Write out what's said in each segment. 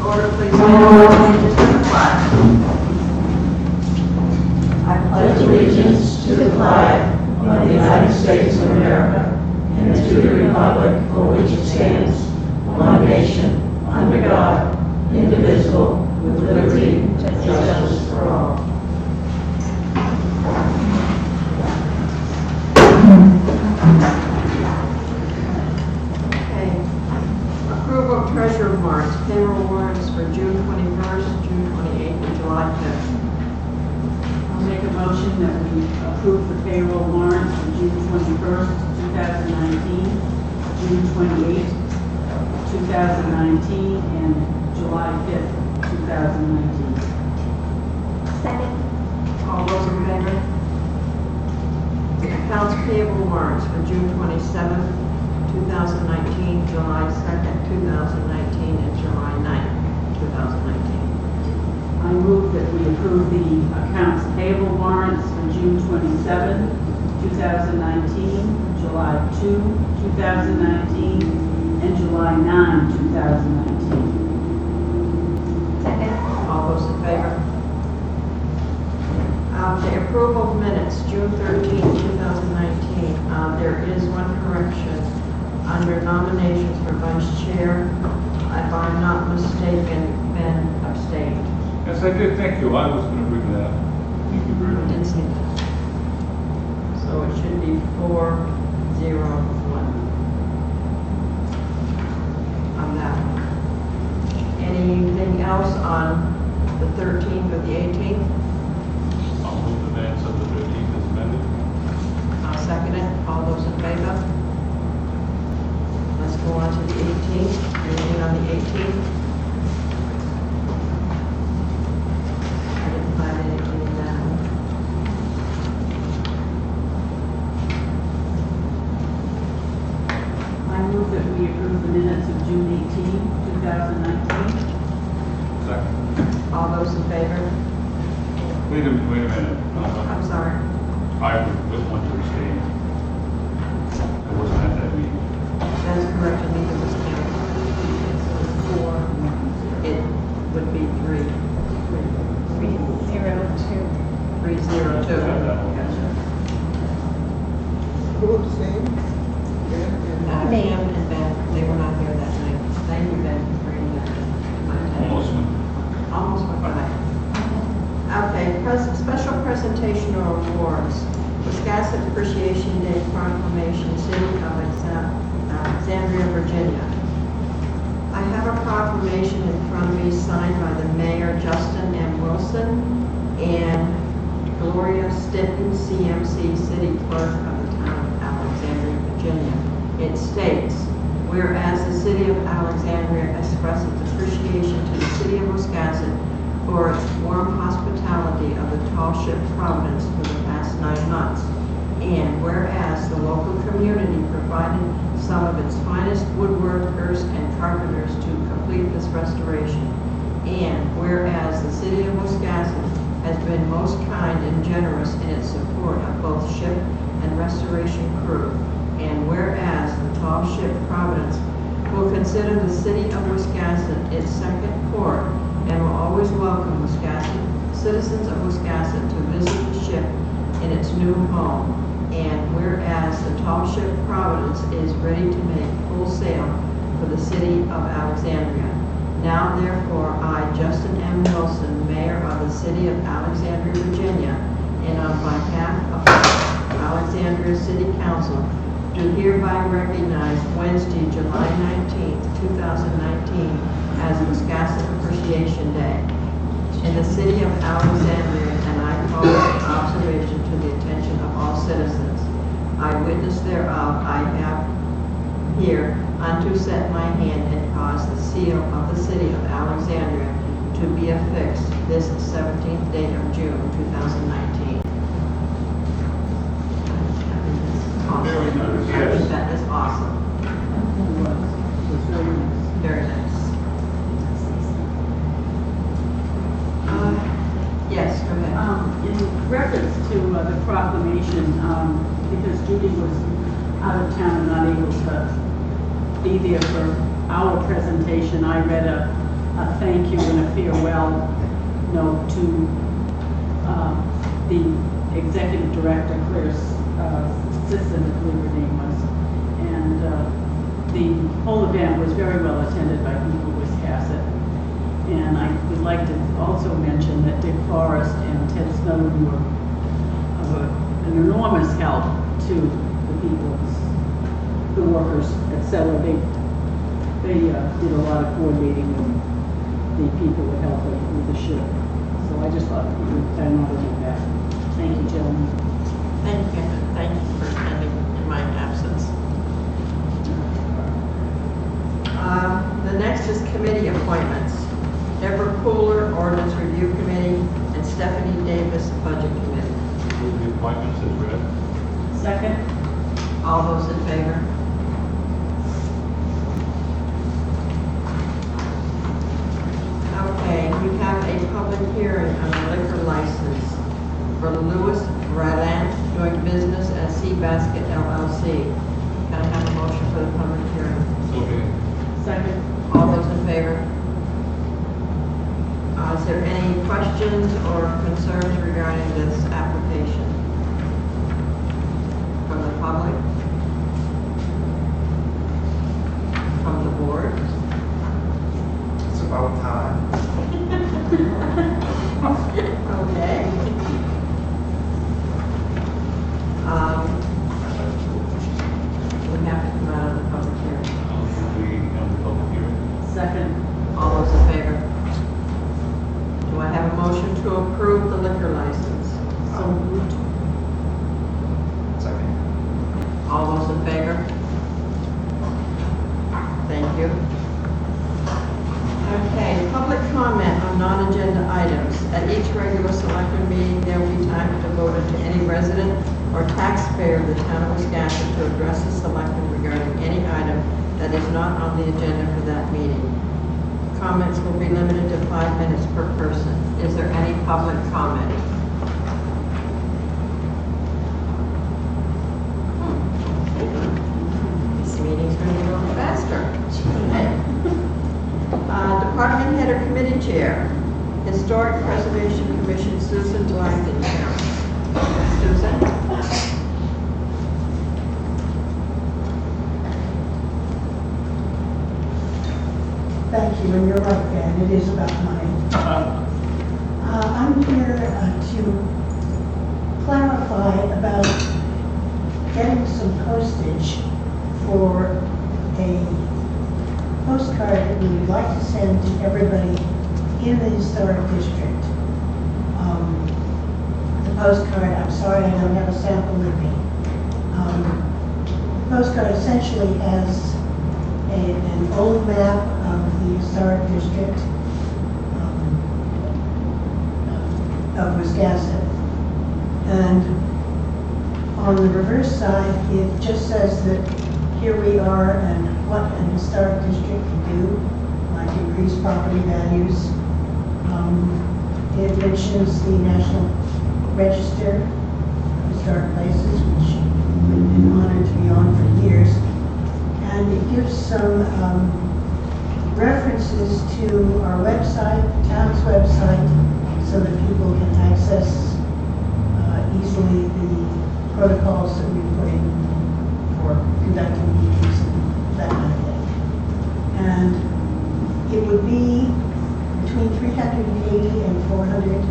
order, please stand for allegiance to the flag. I pledge allegiance to the flag of the United States of America and to the republic for which it stands, one nation, under God, indivisible, with liberty and justice for all. Okay. Approval of treasurer warrants, payroll warrants for June 21st, June 28th, and July 5th. I'll make a motion that we approve the payroll warrants for June 21st, 2019, June 28th, 2019, and July 5th, 2019. Second. All those in favor? Accounts payable warrants for June 27th, 2019, July 2nd, 2019, and July 9th, 2019. I move that we approve the accounts payable warrants for June 27, 2019, July 2, 2019, and July 9, 2019. Second. All those in favor? The approval of minutes, June 13, 2019. There is one correction. Under nominations for vice chair, if I'm not mistaken, Ben abstained. Yes, I did. Thank you. I was going to bring that. Thank you very much. Didn't see that. So it should be 4-0-1 on that one. Anything else on the 13th or the 18th? I'll move the minutes of the 13th as amended. I'll second it. All those in favor? Let's go on to the 18th. Anything on the 18th? I didn't find anything in that one. I move that we approve the minutes of June 18, 2019. Second. All those in favor? Wait a minute. I'm sorry. I was one to abstain. I wasn't at that meeting. That's correct, and neither was Karen. So it's 4, it would be 3. 302. 3-0-2. That one. Who abstained? Ben and Me. Kim and Ben, they were not here that night. Thank you, Ben, for bringing that to my attention. Almost went by. Okay, special presentation or awards. Wiscasset Appreciation Day Proclamation, City of Alexandria, Virginia. I have a proclamation in front of me signed by the Mayor Justin M. Wilson and Gloria Stinton, CMC, City Clerk of the Town of Alexandria, Virginia. It states, whereas the City of Alexandria expresses appreciation to the City of Wiscasset for its warm hospitality of the Tall Ship Providence for the past 9 months. And whereas the local community provided some of its finest woodworkers and carpenters to complete this restoration. And whereas the City of Wiscasset has been most kind and generous in its support of both ship and restoration crew. And whereas the Tall Ship Providence will consider the City of Wiscasset its second port and will always welcome citizens of Wiscasset to visit the ship in its new home. And whereas the Tall Ship Providence is ready to make full sail for the City of Alexandria. Now therefore, I, Justin M. Wilson, Mayor of the City of Alexandria, Virginia, and on behalf of the Alexandria City Council, do hereby recognize Wednesday, July 19th, 2019, as Wiscasset Appreciation Day in the City of Alexandria, and I call this observation to the attention of all citizens. I witness thereof, I have here unto set my hand and cause the seal of the City of Alexandria to be affixed this 17th day of June, 2019. Very nice. I think that is awesome. Very nice. Yes, go ahead. In reference to the proclamation, because Judy was out of town and not able to be there for our presentation, I read a thank director, Claire's assistant, I believe her name was. And the whole event was very well attended by people with Wiscasset. And I would like to also mention that Dick Forrest and Ted Snowden were an enormous help to the people, the workers at Cellar. They did a lot of coordinating with the people that helped with the show. So I just thought we would acknowledge that. Thank you, gentlemen. Thank you, thank you for attending in my absence. The next is committee appointments. Deborah Pooler, Ordinance Review Committee, and Stephanie Davis, Budget Committee. Move the appointments as read. Second? All those in favor? Okay, we have a public hearing on a liquor license for Louis Radant doing business as Seabasket LLC. Can I have a motion for the public hearing? So moved. Second? All those in favor? Is there any questions or concerns regarding this application from the public? From the board? It's about time. Okay. We have to come out of the public hearing. I'll move the public hearing. Second? All those in favor? Do I have a motion to approve the liquor license? So moved. Second. All those in favor? Thank you. Okay, public comment on non-agenda items. At each regular selectmen meeting, there will be time devoted to any resident or taxpayer of the town of Wiscasset to address the selectmen regarding any item that is not on the agenda for that meeting. Comments will be limited to 5 minutes per person. Is there any public comment? This meeting's going to go faster. Department head or committee chair. Historic Preservation Commission, Susan Blankenship. Susan? Thank you, and you're right, Ben, it is about money. I'm here to clarify about getting some postage for a postcard that we would like to send to everybody in the historic district. The postcard, I'm sorry, I don't have a sample with me. The postcard essentially has an old map of the historic district of Wiscasset. And on the reverse side, it just says that here we are and what an historic district can do, like increase property values. It mentions the National Register of Historic Places, which we've been honored to be on for years. And it gives some references to our website, the town's website, so that people can access easily the protocols that we put in for conducting meetings and that kind of thing. And it would be between 380 and 400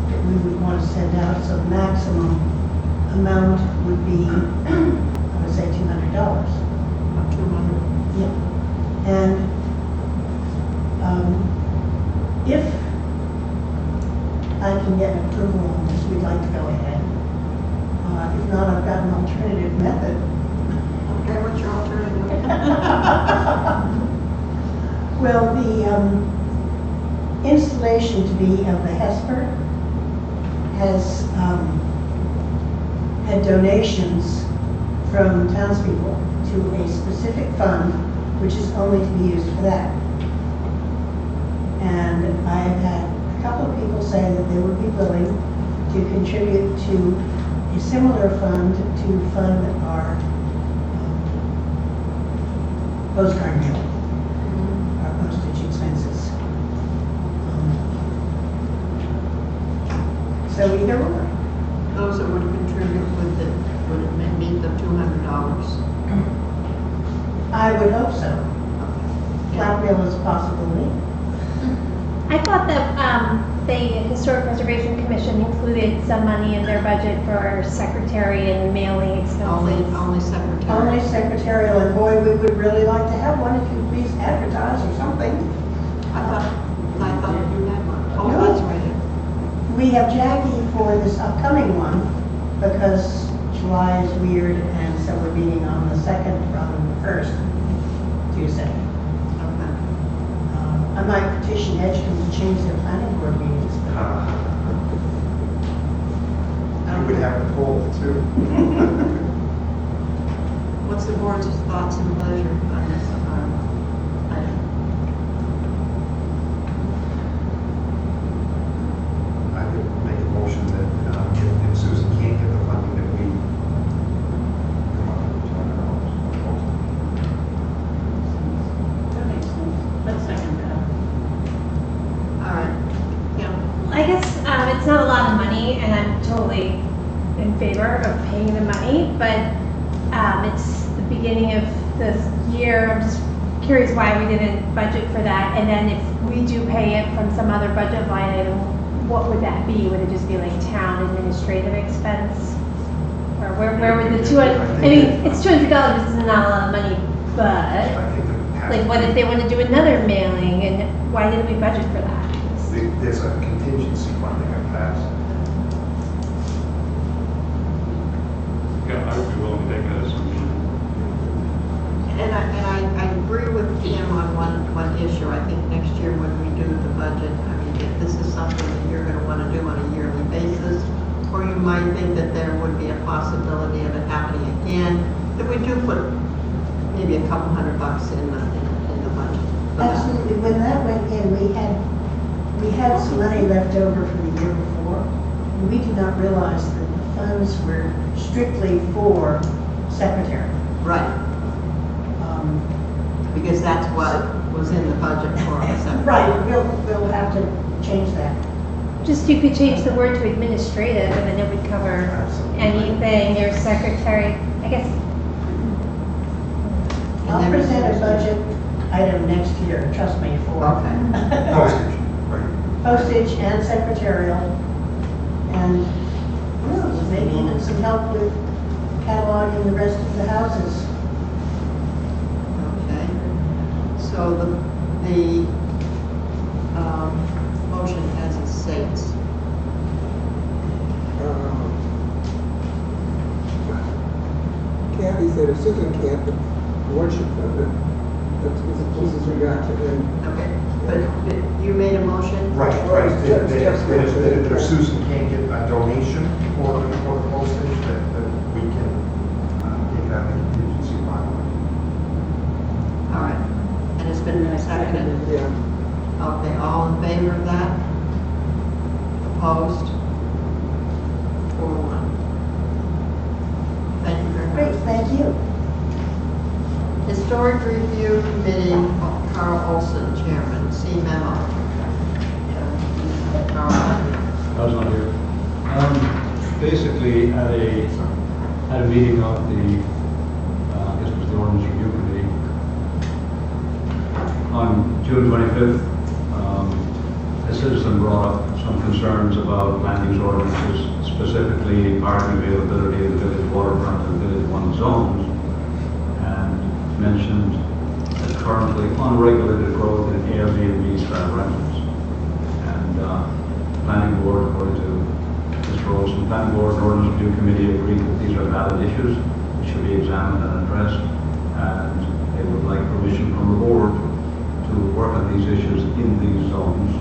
that we would want to send out, so the maximum amount would be, I would say $200. 200. Yeah. And if I can get approval on this, we'd like to go ahead. If not, I've got an alternative method. Okay, what's your alternative? Well, the installation to be of the Hesper has had donations from townspeople to a specific fund, which is only to be used for that. And I have had a couple of people say that they would be willing to contribute to a similar fund to fund our postcard bill, our postage expenses. So either or. those that would contribute would it meet the $200? I would hope so. Blackmail is a possibility. I thought that the Historic Preservation Commission included some money in their budget for secretary and mailing expenses. Only secretary. Only secretarial, and boy, we would really like to have one if you please advertise or something. I thought you had one. Oh, No. that's right. We have Jackie for this upcoming one because July is weird, and so we're meeting on the 2nd rather than the 1st Tuesday. Okay. I might petition Edgecombe to change their planning board meetings. You would have to pull too. What's the board's thoughts and pleasure on this item? I would make a motion that if Susan can't get the funding, that we come up with $200. That makes sense. Let's second that. All right. Kim? I guess it's not a lot of money, and I'm totally in favor of paying the money, but it's the beginning of this year. I'm just curious why we didn't budget for that, and then if we do pay it from some other budget line item, what would that be? Would it just be like town administrative expense? Or where would the 200, I mean, it's $200, this is not a lot of money, but I think that like what if they want to do another mailing, and why didn't we budget for that? there's a contingency funding at past. Yeah, I would be willing to take that as something. And I agree with Kim on one issue. I think next year when we do the budget, I mean, if this is something that you're gonna wanna do on a yearly basis, or you might think that there would be a possibility of it happening again, that we do put maybe a couple $100 in the budget. for that. Absolutely, when that went in, we had some money left over from the year before. And we did not realize that the funds were strictly for secretary. Right, Um, because that's what was in the budget for a secretary. Right, we'll have to change that. Just you could change the word to administrative, and then it would cover Absolutely. anything, your secretary, I guess. I'll present a budget item next year, trust me, for Okay. Postage, right? postage and secretarial. And who knows, maybe even some help with cataloging the rest of the houses. Okay, so the motion as it states. Kathy said if Susan can't, the board should fund it. That's as close as we got to then. Okay, but you made a motion? Right. If Susan can't get a donation for the postage, that we can take out the contingency line. All right, and it's been seconded? Yeah. Okay, all in favor of that? Opposed? 4-1. Thank you very Great, much. thank you. Historic Review Committee, Carl Olson, Chairman, see memo. Carl, I was not here. Basically, at a meeting of the, I guess it was the Ordinance Review Committee, on June 25th, a citizen brought up some concerns about land use ordinances, specifically parking availability in the village waterfront and village one zones, and mentioned that currently unregulated growth in Airbnb-style rentals. And planning board, according to Mr. Olson, planning board and ordinance review committee agreed that these are valid issues, which should be examined and addressed, and they would like permission from the board to work on these issues in these zones.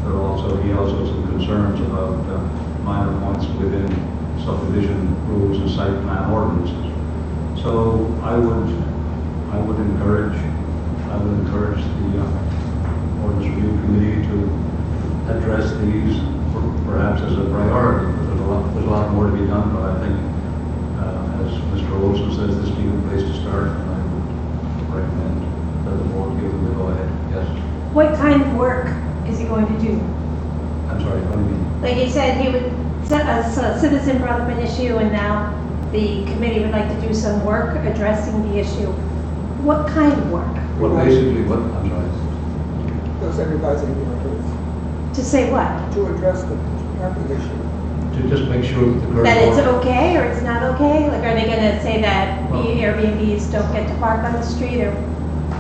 And he also has some concerns about minor points within subdivision rules and site plan ordinances. So I would encourage the ordinance review committee to address these perhaps as a priority. There's a lot more to be done, but I think, as Mr. Olson says, this being a place to start, and I would recommend that the board give them the go ahead. Yes. What kind of work is he going to do? I'm sorry, what do you mean? Like you said, he would, a citizen brought up an issue and now the committee would like to do some work addressing the issue. What kind of work? Well, basically, what, I'm sorry. Those are revising the ordinance To say what? to address the parking issue. To just make sure that the current. That it's order- okay or it's not okay? Like, are they gonna say that Well- Airbnbs don't get to park on the street or?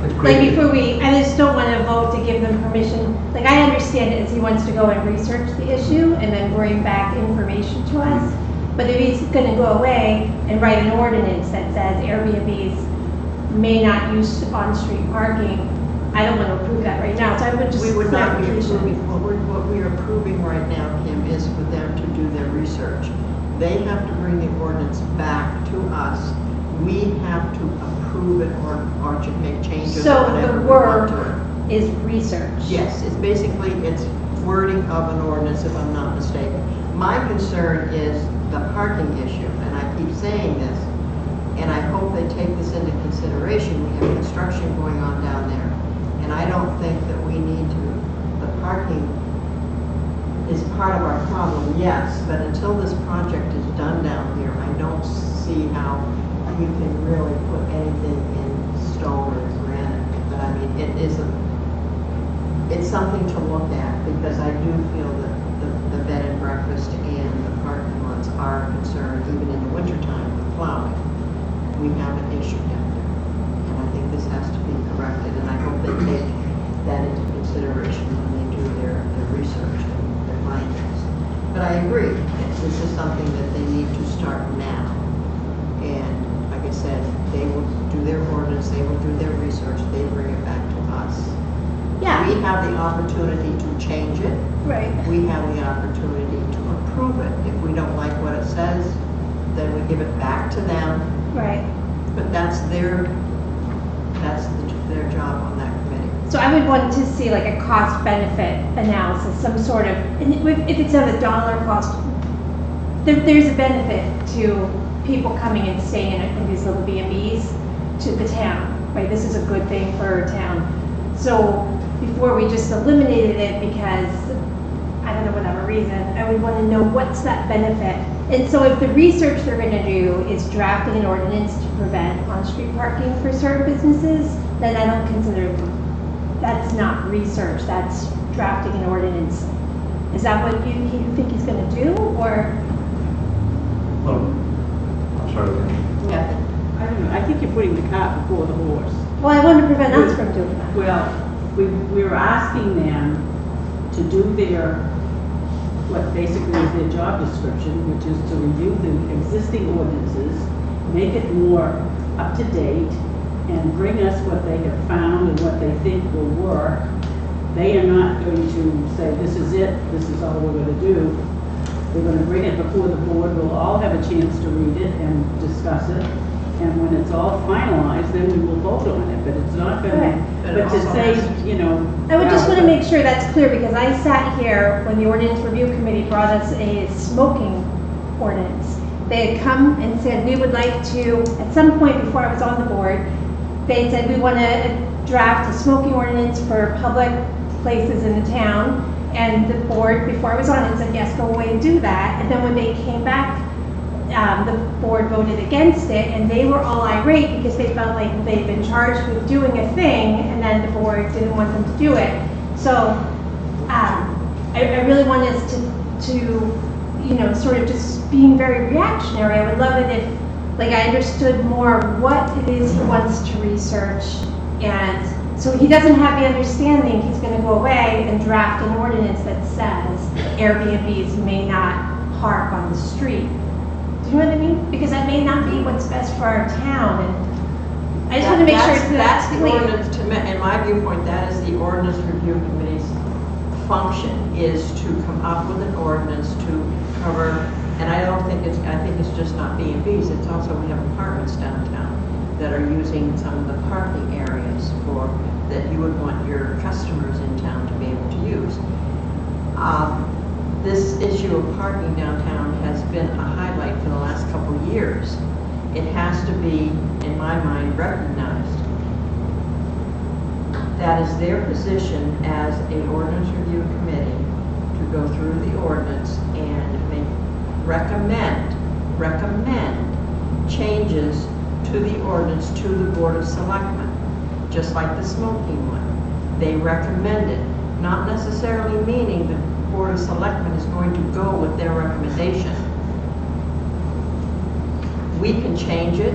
It's Like created- before I just don't want to vote to give them permission. Like I understand it as he wants to go and research the issue and then bring back information to us. But if he's going to go away and write an ordinance that says Airbnbs may not use on-street parking, I don't want to approve that right now. So I would just. We would not be clarification. approving, what we are approving right now, Kim, is for them to do their research. They have to bring the ordinance back to us. We have to approve it or to make changes or So whatever the we want word to it. is research. Yes, it's basically, it's wording of an ordinance, if I'm not mistaken. My concern is the parking issue, and I keep saying this, and I hope they take this into consideration. We have construction going on down there, and I don't think that we need to, the parking is part of our problem, yes, but until this project is done down here, I don't see how you can really put anything in stone or granite. But I mean, it's something to look at, because I do feel that the bed and breakfast and the parking lots are a concern, even in the wintertime with plowing. We have an issue down there, and I think this has to be corrected, and I hope they take that into consideration when they do their research and their findings. But I agree, this is something that they need to start now. And like I said, they will do their ordinance, they will do their research, they bring it back to us. Yeah. We have the opportunity to change it. Right. We have the opportunity to approve it. If we don't like what it says, then we give it back to them. Right. But that's their job on that committee. So I would want to see like a cost benefit analysis, some sort of, and if it's at a dollar cost, there's a benefit to people coming and staying in these little B&Bs to the town, right? This is a good thing for our town. So before we just eliminated it because, I don't know, whatever reason, I would want to know what's that benefit. And so if the research they're going to do is drafting an ordinance to prevent on-street parking for certain businesses, then I don't consider, that's not research, that's drafting an ordinance. Is that what you think he's going to do, or? Well, I'm sorry. Yeah. I don't know, I think you're putting the cart before the horse. Well, I want to prevent us from doing that. Well, we're asking them to do what basically is their job description, which is to review the existing ordinances, make it more up to date, and bring us what they have found and what they think will work. They are not going to say, this is it, this is all we're going to do. They're going to bring it before the board. We'll all have a chance to read it and discuss it. And when it's all finalized, then we will vote on it. But it's not going Right. to, But it but to also say, has- you know. I would just wow, want to make sure that's clear, because I sat here when the ordinance review committee brought us a smoking ordinance. They had come and said, we would like to, at some point before I was on the board, they had said, we want to draft a smoking ordinance for public places in the town. And the board, before I was on it, said, yes, go away and do that. And then when they came back, the board voted against it, and they were all irate because they felt like they'd been charged with doing a thing, and then the board didn't want them to do it. So I really want us to sort of just being very reactionary. I would love it if, like, I understood more what it is he wants to research, and so he doesn't have the understanding he's going to go away and draft an ordinance that says Airbnbs may not park on the street. Do you know what I mean? Because that may not be what's best for our town, and I just want to make sure that's the clear. ordinance, in my viewpoint, that is the ordinance review committee's function, is to come up with an ordinance to cover, and I think it's just not B&Bs, it's also, we have apartments downtown that are using some of the parking areas that you would want your customers in town to be able to use. This issue of parking downtown has been a highlight for the last couple of years. It has to be, in my mind, recognized. That is their position as an ordinance review committee to go through the ordinance and recommend changes to the ordinance to the Board of Selectmen, just like the smoking one. They recommend it, not necessarily meaning the Board of Selectmen is going to go with their recommendation. We can change it,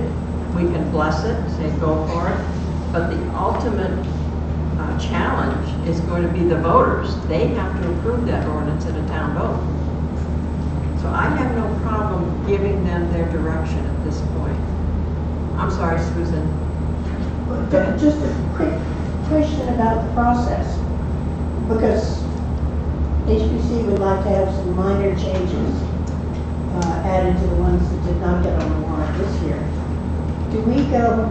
we can bless it, say go for it, but the ultimate challenge is going to be the voters. They have to approve that ordinance in a town vote. So I have no problem giving them their direction at this point. I'm sorry, Susan. Just a quick question about the process, because HPC would like to have some minor changes added to the ones that did not get on the warrant this year. Do we go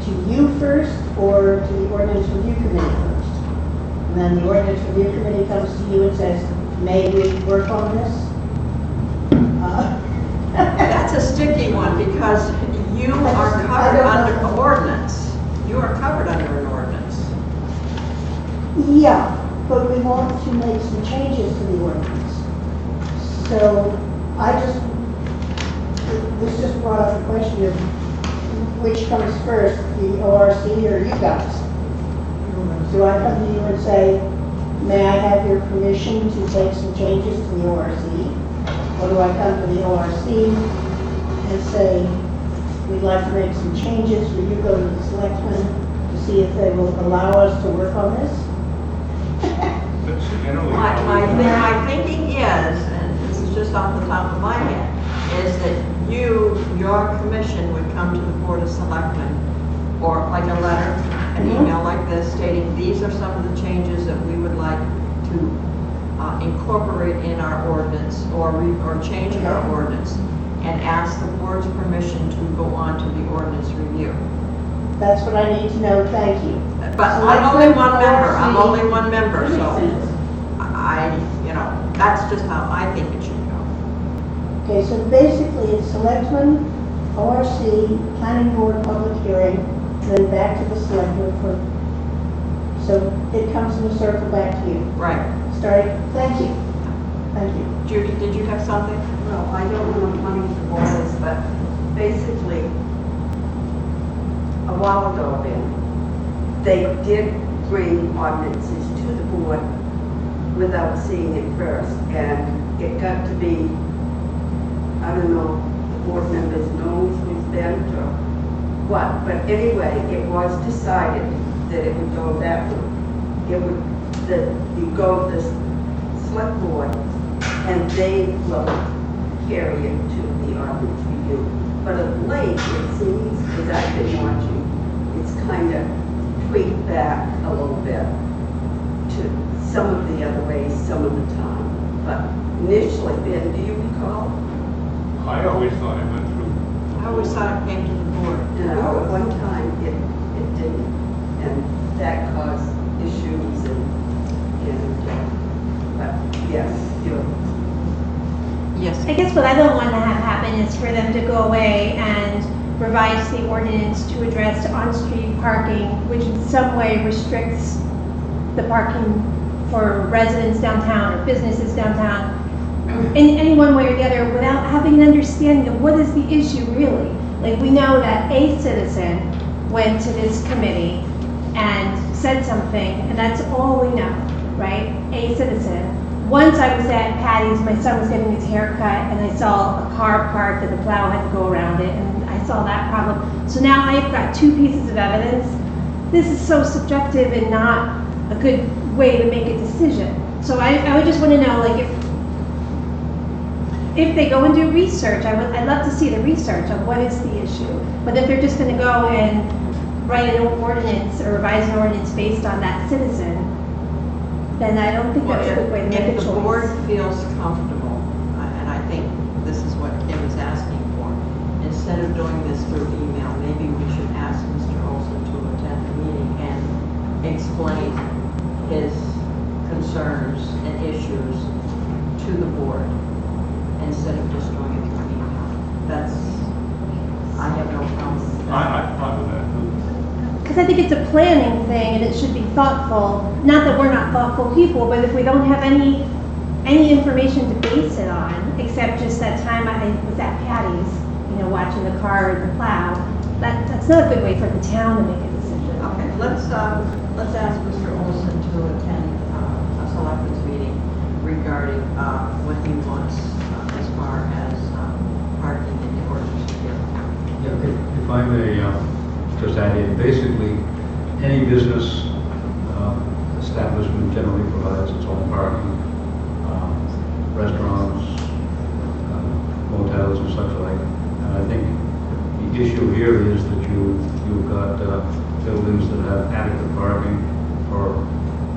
to you first or to the ordinance review committee first? And then the ordinance review committee comes to you and says, may we work on this? That's a sticky one because you are covered under an ordinance. You are covered under an ordinance. Yeah, but we want to make some changes to the ordinance. So this just brought up the question of which comes first, the ORC or you guys? Do I come to you and say, may I have your permission to take some changes to the ORC? Or do I come to the ORC and say, we'd like to make some changes, will you go to the selectmen to see if they will allow us to work on this? That's generally My how thinking is, and this is just off the top of my head, is that your commission would come to the Board of Selectmen, or like a letter, an email like this stating, these are some of the changes that we would like to incorporate in our ordinance, or change in our ordinance, and ask the board's permission to go on to the ordinance review. That's what I need to know, thank you. But So I'm let's only go to one member, ORC. so that's just how I think it should go. Okay, so basically it's selectmen, ORC, planning board, public hearing, then back to the selectmen so it comes in a circle back to you. Right. Starting, thank you. Thank you. Judy, did you have something? Well, I don't want to muddy the waters, but basically, a while ago then, they did bring ordinances to the board without seeing it first, and it got to be, I don't know, the board members' nose was bent or what, but anyway, it was decided that it would go that route. It would, that you go to the select board, and they will carry it to the ordinance review. But of late, it seems, as I've been watching, it's kind of tweaked back a little bit to some of the other ways, some of the time. But initially, Ben, do you recall? I always thought it went through. I always thought it came to the board. At one time, it didn't, and that caused issues but yes, you're. Yes. I guess what I don't want to have happen is for them to go away and revise the ordinance to address on-street parking, which in some way restricts the parking for residents downtown or businesses downtown, in any one way or the other, without having an understanding of what is the issue really. Like, we know that a citizen went to this committee and said something, and that's all we know, right? A citizen. Once I was at Patty's, my son was getting his hair cut, and I saw a car parked and the plow had to go around it, and I saw that problem. So now I've got two pieces of evidence. This is so subjective and not a good way to make a decision. So I would just want to know, like, if they go and do research, I'd love to see the research of what is the issue. But if they're just going to go and write an ordinance or revise an ordinance based on that citizen, then I don't think that's a good way to make a If the choice. board feels comfortable, and I think this is what Kim is asking for, instead of doing this through email, maybe we should ask Mr. Olson to attend the meeting and explain his concerns and issues to the board, instead of just doing it through email. I have no problem with that. I thought of that too. Because I think it's a planning thing and it should be thoughtful. Not that we're not thoughtful people, but if we don't have any any information to base it on, except just that time I was at Patty's, watching the car and the plow. That's not a good way for the town to make a decision. Okay, let's ask Mr. Olson to attend a selectmen's meeting regarding what he wants as far as parking in the ordinance here. Yeah, if I may just add in, basically, any business establishment generally provides its own parking. Restaurants, motels and such like. And I think the issue here is that you've got buildings that have adequate parking for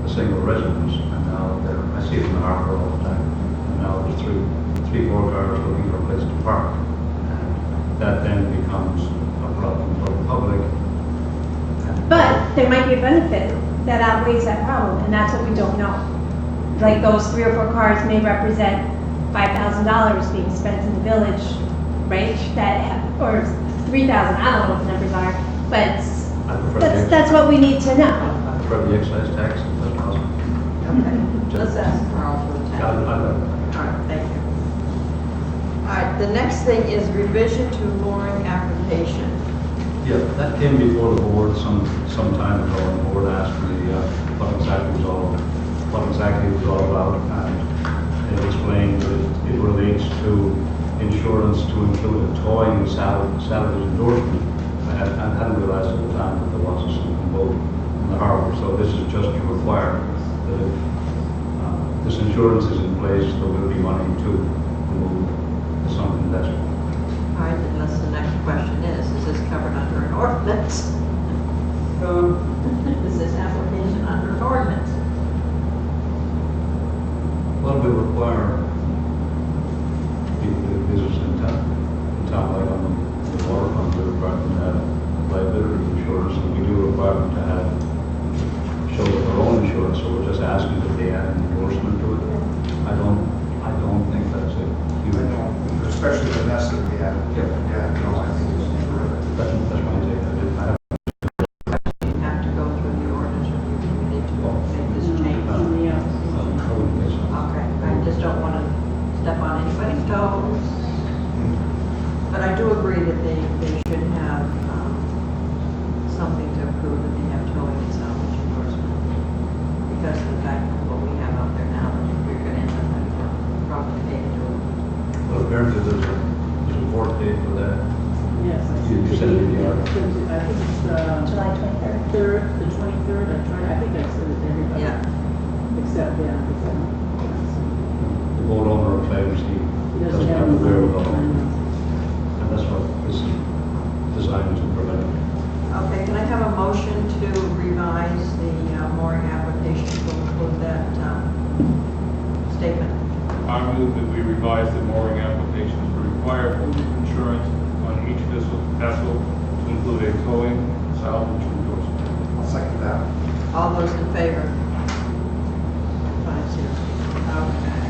a single residence. And now I see it in the harbor all the time. And now there's three, 4 cars looking for a place to park. And that then becomes a problem for the public. But there might be a benefit that outweighs that problem, and that's what we don't know. Like those 3 or 4 cars may represent $5,000 being spent in the village, right? Or 3,000, I don't know what the numbers are, but I prefer that's what we need to know. I prefer the excise tax, if that's possible. Okay, let's ask Carl to attend. All right, thank you. All right, the next thing is revision to mooring application. Yeah, that came before the board some time ago, and the board asked me what exactly it was all about, and it explained that it relates to insurance to include a towing and salvage endorsement. I hadn't realized at the time that there was a sinking boat in the harbor, so this is just to require that if this insurance is in place, there will be money to remove the sunken vessel. All right, unless the next question is this covered under an ordinance? Is this application under an ordinance? Well, we require people to do business in town like on the waterfront, we require them to have liability insurance, and we do require them to show their own insurance, so we're just asking that they add an endorsement to it. I don't think that's a huge. I know, especially the mess that we had. Yeah, no, I think it's terrific. That's my take. I have You have to go through the ordinance review committee to make this change. I wouldn't think so. Okay, I just don't want to step on anybody's toes. But I do agree that they should have something to prove that they have towing and salvage endorsement. Because of the fact of what we have out there now, that we're going to end up having to probably pay to do it. Well, apparently there's a court date for that. Yes, I see. You said it, yeah. I think it's July 23rd. the 23rd. I think I said it to everybody. Yeah. Except, except. The boat owner claims he doesn't have the wherewithal. And that's what this is designed to prevent. Okay, can I have a motion to revise the mooring application to include that statement? I move that we revise the mooring application to require full insurance on each vessel to include a towing salvage endorsement. I'll second that. All those in favor? 5-0. Okay.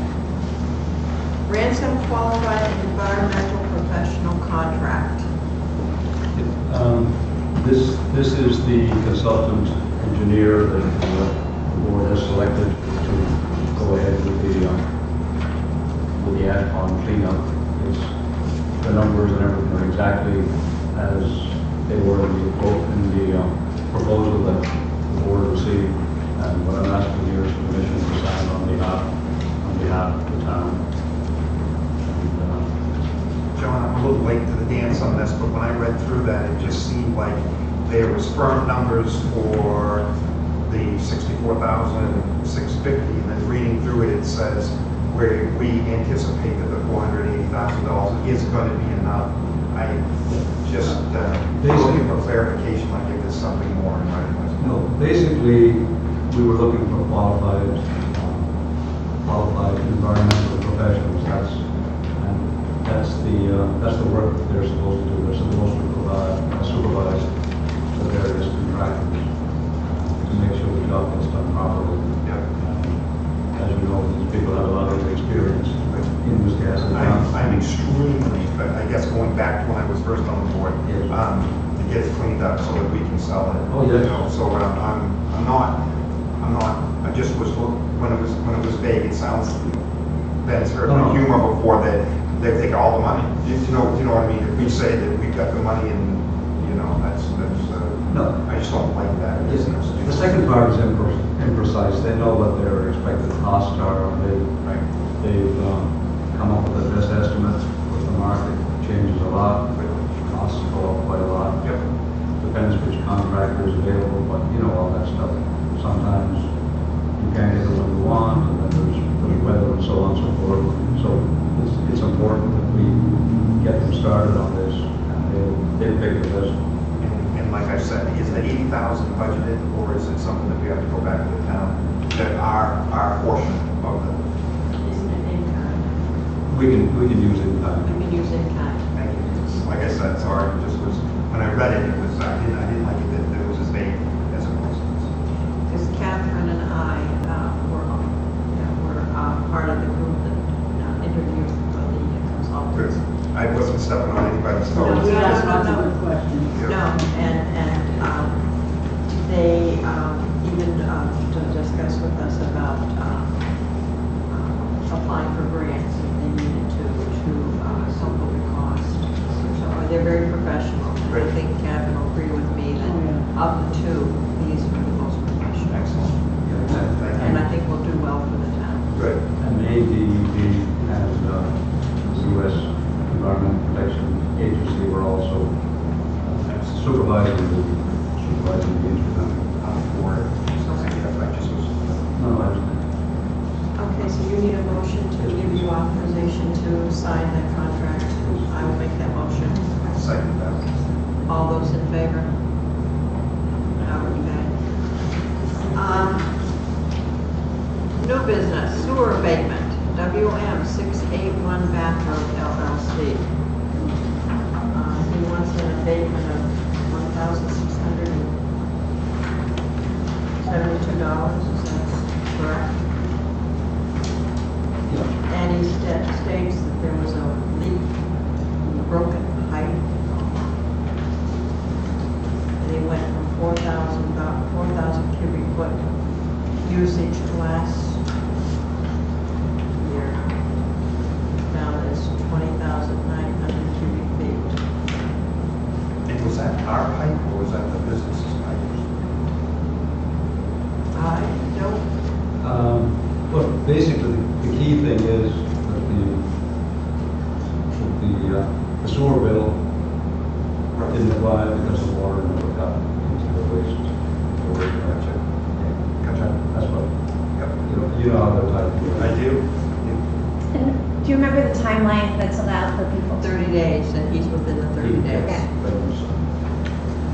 Ransom qualified environmental professional contract. This is the consultant engineer that the board has selected to go ahead with the ad pond cleanup. The numbers and everything are exactly as they were in the proposal that the board received. And what I'm asking here is permission to sign on behalf of the town. John, I'm a little late to the dance on this, but when I read through that, it just seemed like there was firm numbers for the $64,650, and then reading through it, it says where we anticipate that the $480,000 is going to be enough. I just looking for clarification, like if there's something more in writing. No, basically, we were looking for qualified environmental professionals. That's the work that they're supposed to do. They're supposed to supervise the various contractors to make sure the job gets done properly. As you know, these people have a lot of experience in Wiscasset. I'm extremely, but I guess going back to when I was first on the board, Yes. to get it cleaned up so that we can sell it. Oh, yes. You know, so I'm not, I just was, when it was vague, it sounds Ben's heard No, the no. humor before that they take all the money. Do you know what I mean? If we say that we've got the money and, No. I just don't like that business. The second part is imprecise. They know what their expected costs are. Right. They've come up with the best estimates. But the market changes a lot. Costs go up quite a lot. Yep. Depends which contractor is available, but you know all that stuff. Sometimes you can't get the one you want, and then there's weather and so on and so forth. So it's important that we get them started on this, and they'll pick the best. And like I said, is the 80,000 budgeted, or is it something that we have to go back to the town, that our portion of the, Isn't it in kind? We can use it in time. We can use in kind. thank you. Like I said, sorry, it just was, when I read it, I didn't like it that it was as vague as it was. Because Catherine and I were part of the group that interviewed the consultants. I wasn't stepping on anybody's No, toes. we asked no, lots no. of good questions. No, and they even discussed with us about applying for grants if they needed to help with the cost. So they're very professional. I Great. think Catherine will agree with me that Oh, yeah. of the two, these are the most professional. Excellent. Thank And you. I think we'll do well for the town. Good. And ADEP and the U.S. Environmental Protection Agency were also supervising the instrument. For it. So I just was, No, I understand. Okay, so you need a motion to give you authorization to sign that contract. I will make that motion. second that. All those in favor? Okay. New business, sewer abatement, WM 681 Bath Road LLC. He wants an abatement of $1,672, is that correct? Yeah. And he states that there was a leak, broken pipe. And he went from 4,000 cubic foot usage last year. Now there's 20,900 cubic feet. And was that our pipe, or was that the business's pipe? I don't, Well, basically, the key thing is that the sewer bill didn't apply because the water never got into the waste. Gotcha. Gotcha. That's what, Yep. you know how they're typed. I do. And do you remember the timeline that's allowed for people? 30 days, and he's within the 30 days. Okay.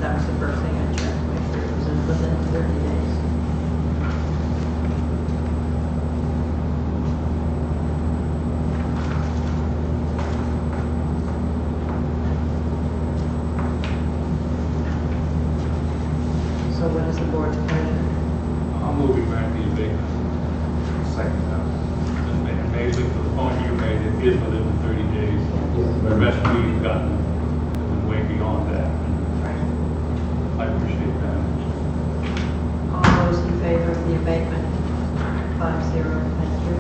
That was the first thing I checked, to make sure it was within 30 days. So what is the board's pleasure? I'll move we grant the abatement. Second that. And basically, for the point you made, it is within the 30 days. The rest we've gotten is way beyond that. I appreciate that. All those in favor of the abatement? 5-0, thank you.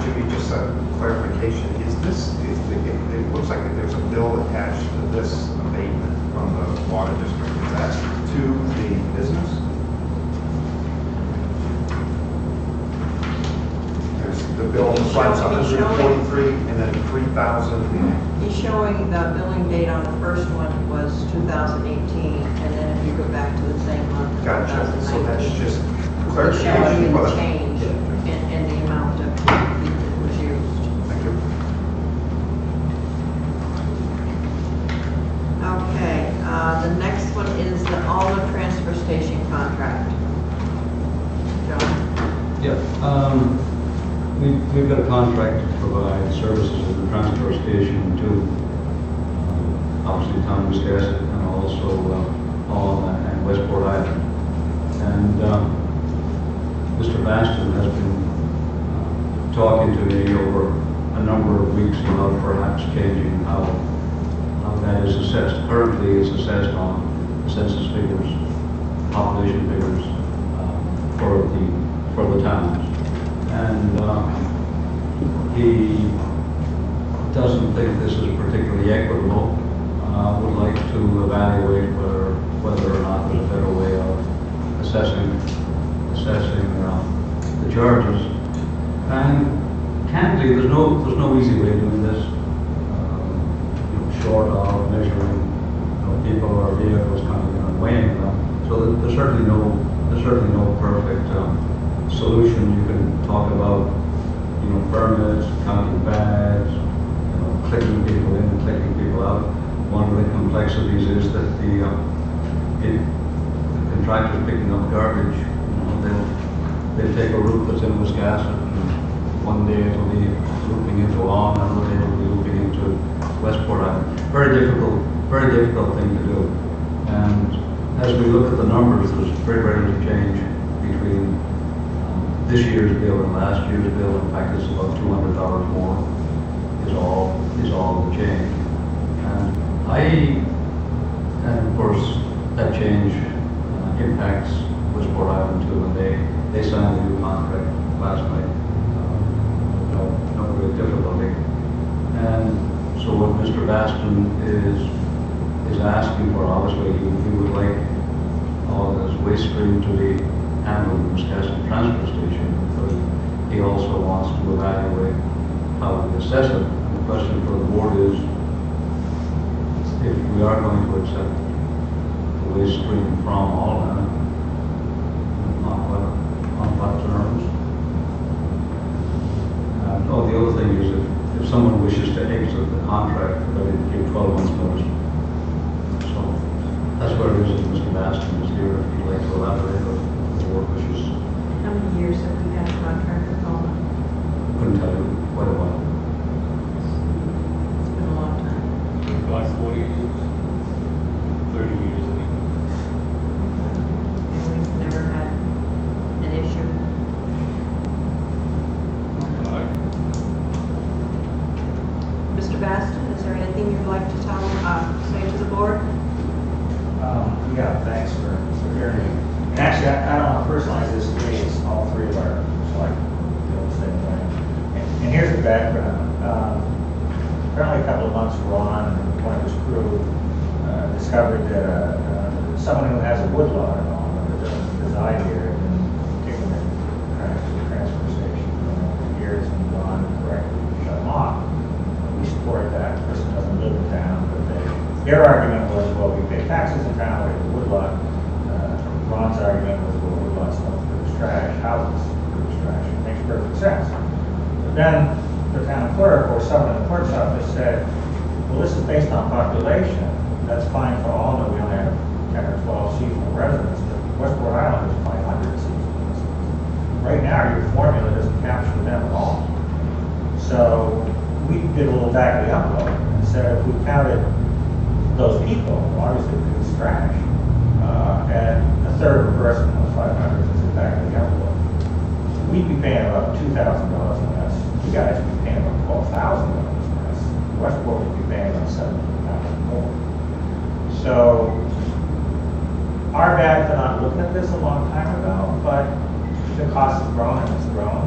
Jimmy, just a clarification, is this, it looks like there's a bill attached to this abatement from the water district, is that to the business? There's the bill in front, He's showing- 143, and then 3,000. He's showing the billing date on the first one was 2018, and then if you go back to the same month, Gotcha, so that's 2019. just It's clarification. showing for the the- change in the amount of feet that was used. Thank you. Okay, the next one is the Alma Transfer Station contract. John? Yeah, we've got a contract to provide services at the transfer station to, obviously, town of Wiscasset and also Alma and Westport Island. And Mr. Baston has been talking to me over a number of weeks about perhaps changing how that is assessed. Currently, it's assessed on census figures, population figures for the towns. And he doesn't think this is particularly equitable, would like to evaluate whether or not there's a better way of assessing the charges. And candidly, there's no easy way of doing this, short of measuring people or vehicles coming in and weighing them. So there's certainly no perfect solution. You can talk about permits, counting bags, clicking people in and clicking people out. One of the complexities is that the contractors picking up garbage, they'll take a route that's in Wiscasset, and one day it'll be looping into Long, another day it'll be looping into Westport Island. Very difficult thing to do. And as we look at the numbers, there's very little change between this year's bill and last year's bill. In fact, it's about $200 more is all the change. And of course, that change impacts Westport Island too, and they signed a new contract last night. No real difficulty. And so what Mr. Baston is asking for, obviously, he would like all of this waste stream to be handled in Wiscasset transfer station, because he also wants to evaluate how we assess it. And the question for the board is, if we are going to accept the waste stream from Holland, on what terms? The other thing is, if someone wishes to exit the contract, they give 12 months notice. So that's where it is. Mr. Baston is here if you'd like to elaborate on the board wishes. How many years have we had a contract with Holland? Couldn't tell you, quite a while. It's been a long time. Like 40 years, 30 years, I think. And we've never had an issue. Mr. Baston, is there anything you'd like to say to the board? Yeah, thanks for hearing me. And actually, I don't want to personalize this case. All three of our select feel the same way. And here's the background. Apparently, a couple of months ago on, one of his crew discovered that someone who has a woodlot at home that doesn't reside here had been kicking it trash to the transfer station for years and gone and correctly shut them off. We support that. The person doesn't live in town, but their argument was, well, we pay taxes in town, we have a woodlot. Ron's argument was, well, woodlots don't produce trash, houses produce trash. It makes perfect sense. But then the town clerk or someone in the clerk's office said, well, this is based on population. That's fine for all, but we only have 10 or 12 seasonal residents. But Westport Island is 500 seasonal residents. Right now, your formula doesn't capture them at all. So we did a little back of the envelope and said if we counted those people, obviously produce trash, and a third of a person was 500 is the back of the envelope. We'd be paying about $2,000 less. You guys would be paying about $12,000 less. Westport would be paying about $17,000 more. So our bad for not looking at this a long time ago, but the cost has grown and it's grown.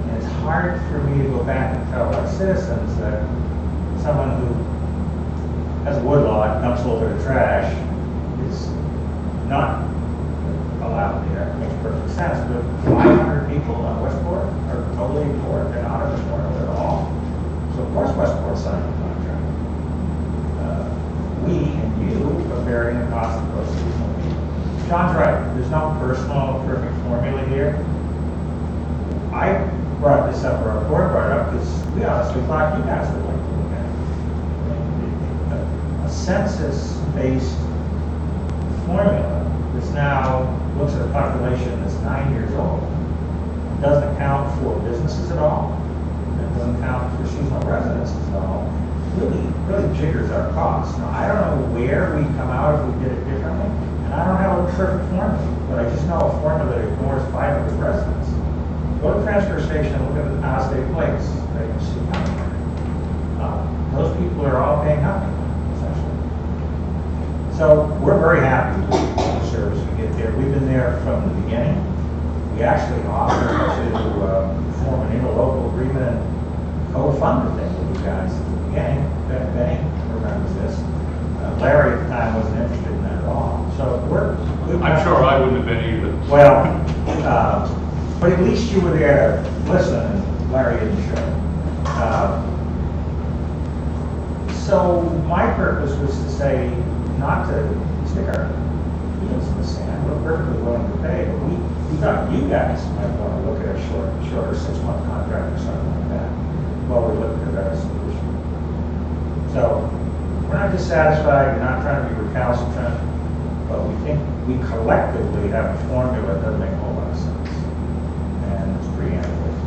And it's hard for me to go back and tell our citizens that someone who has a woodlot, dumps a little bit of trash, is not allowed there. It makes perfect sense. But 500 people on Westport are totally ignored. They're not in the formula at all. So of course Westport signed the contract. We and you are bearing the cost of those seasonal people. John's right. There's no personal perfect formula here. I brought this up, or our board brought it up, because we honestly thought you guys would like to look at it. A census-based formula that's now looks at a population that's 9 years old, doesn't account for businesses at all, it doesn't account for seasonal residences at all, really jiggers our costs. Now, I don't know where we'd come out if we did it differently, and I don't have a perfect formula, but I just know a formula that ignores 500 residents. Go to the transfer station and look at the out-of-state plates that you see coming there. Those people are all paying nothing, essentially. So we're very happy with the service we get there. We've been there from the beginning. We actually offered to form an interlocal agreement co-fund the thing with you guys at the beginning. Benny remembers this. Larry at the time wasn't interested in that at all. So I'm sure I wouldn't have been either. Well, but at least you were there to listen, and Larry didn't show. So my purpose was to say, not to stick our heels in the sand. We're perfectly willing to pay, but we thought you guys might want to look at a shorter 6-month contract or something like that while we look at a better solution. So we're not dissatisfied, we're not trying to be recalcitrant, but we think we collectively have a formula that doesn't make a whole lot of sense. And it's pretty adequate.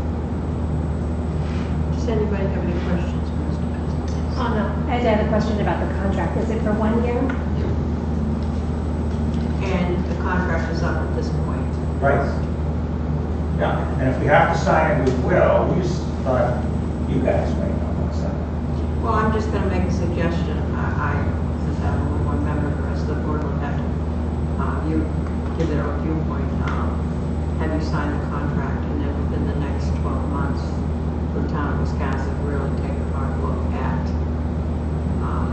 Does anybody have any questions for Mr. Benson? Oh, no, I have a question about the contract. Is it for 1 year? And the contract is up at this point. Right. Yeah, and if we have to sign it, we will. We just thought you guys may not want to sign it. Well, I'm just gonna make a suggestion. Since I'm only one member, the rest of the board will have to, you give their own viewpoint. Have you signed the contract, and then within the next 12 months, the town of Wiscasset really take a hard look at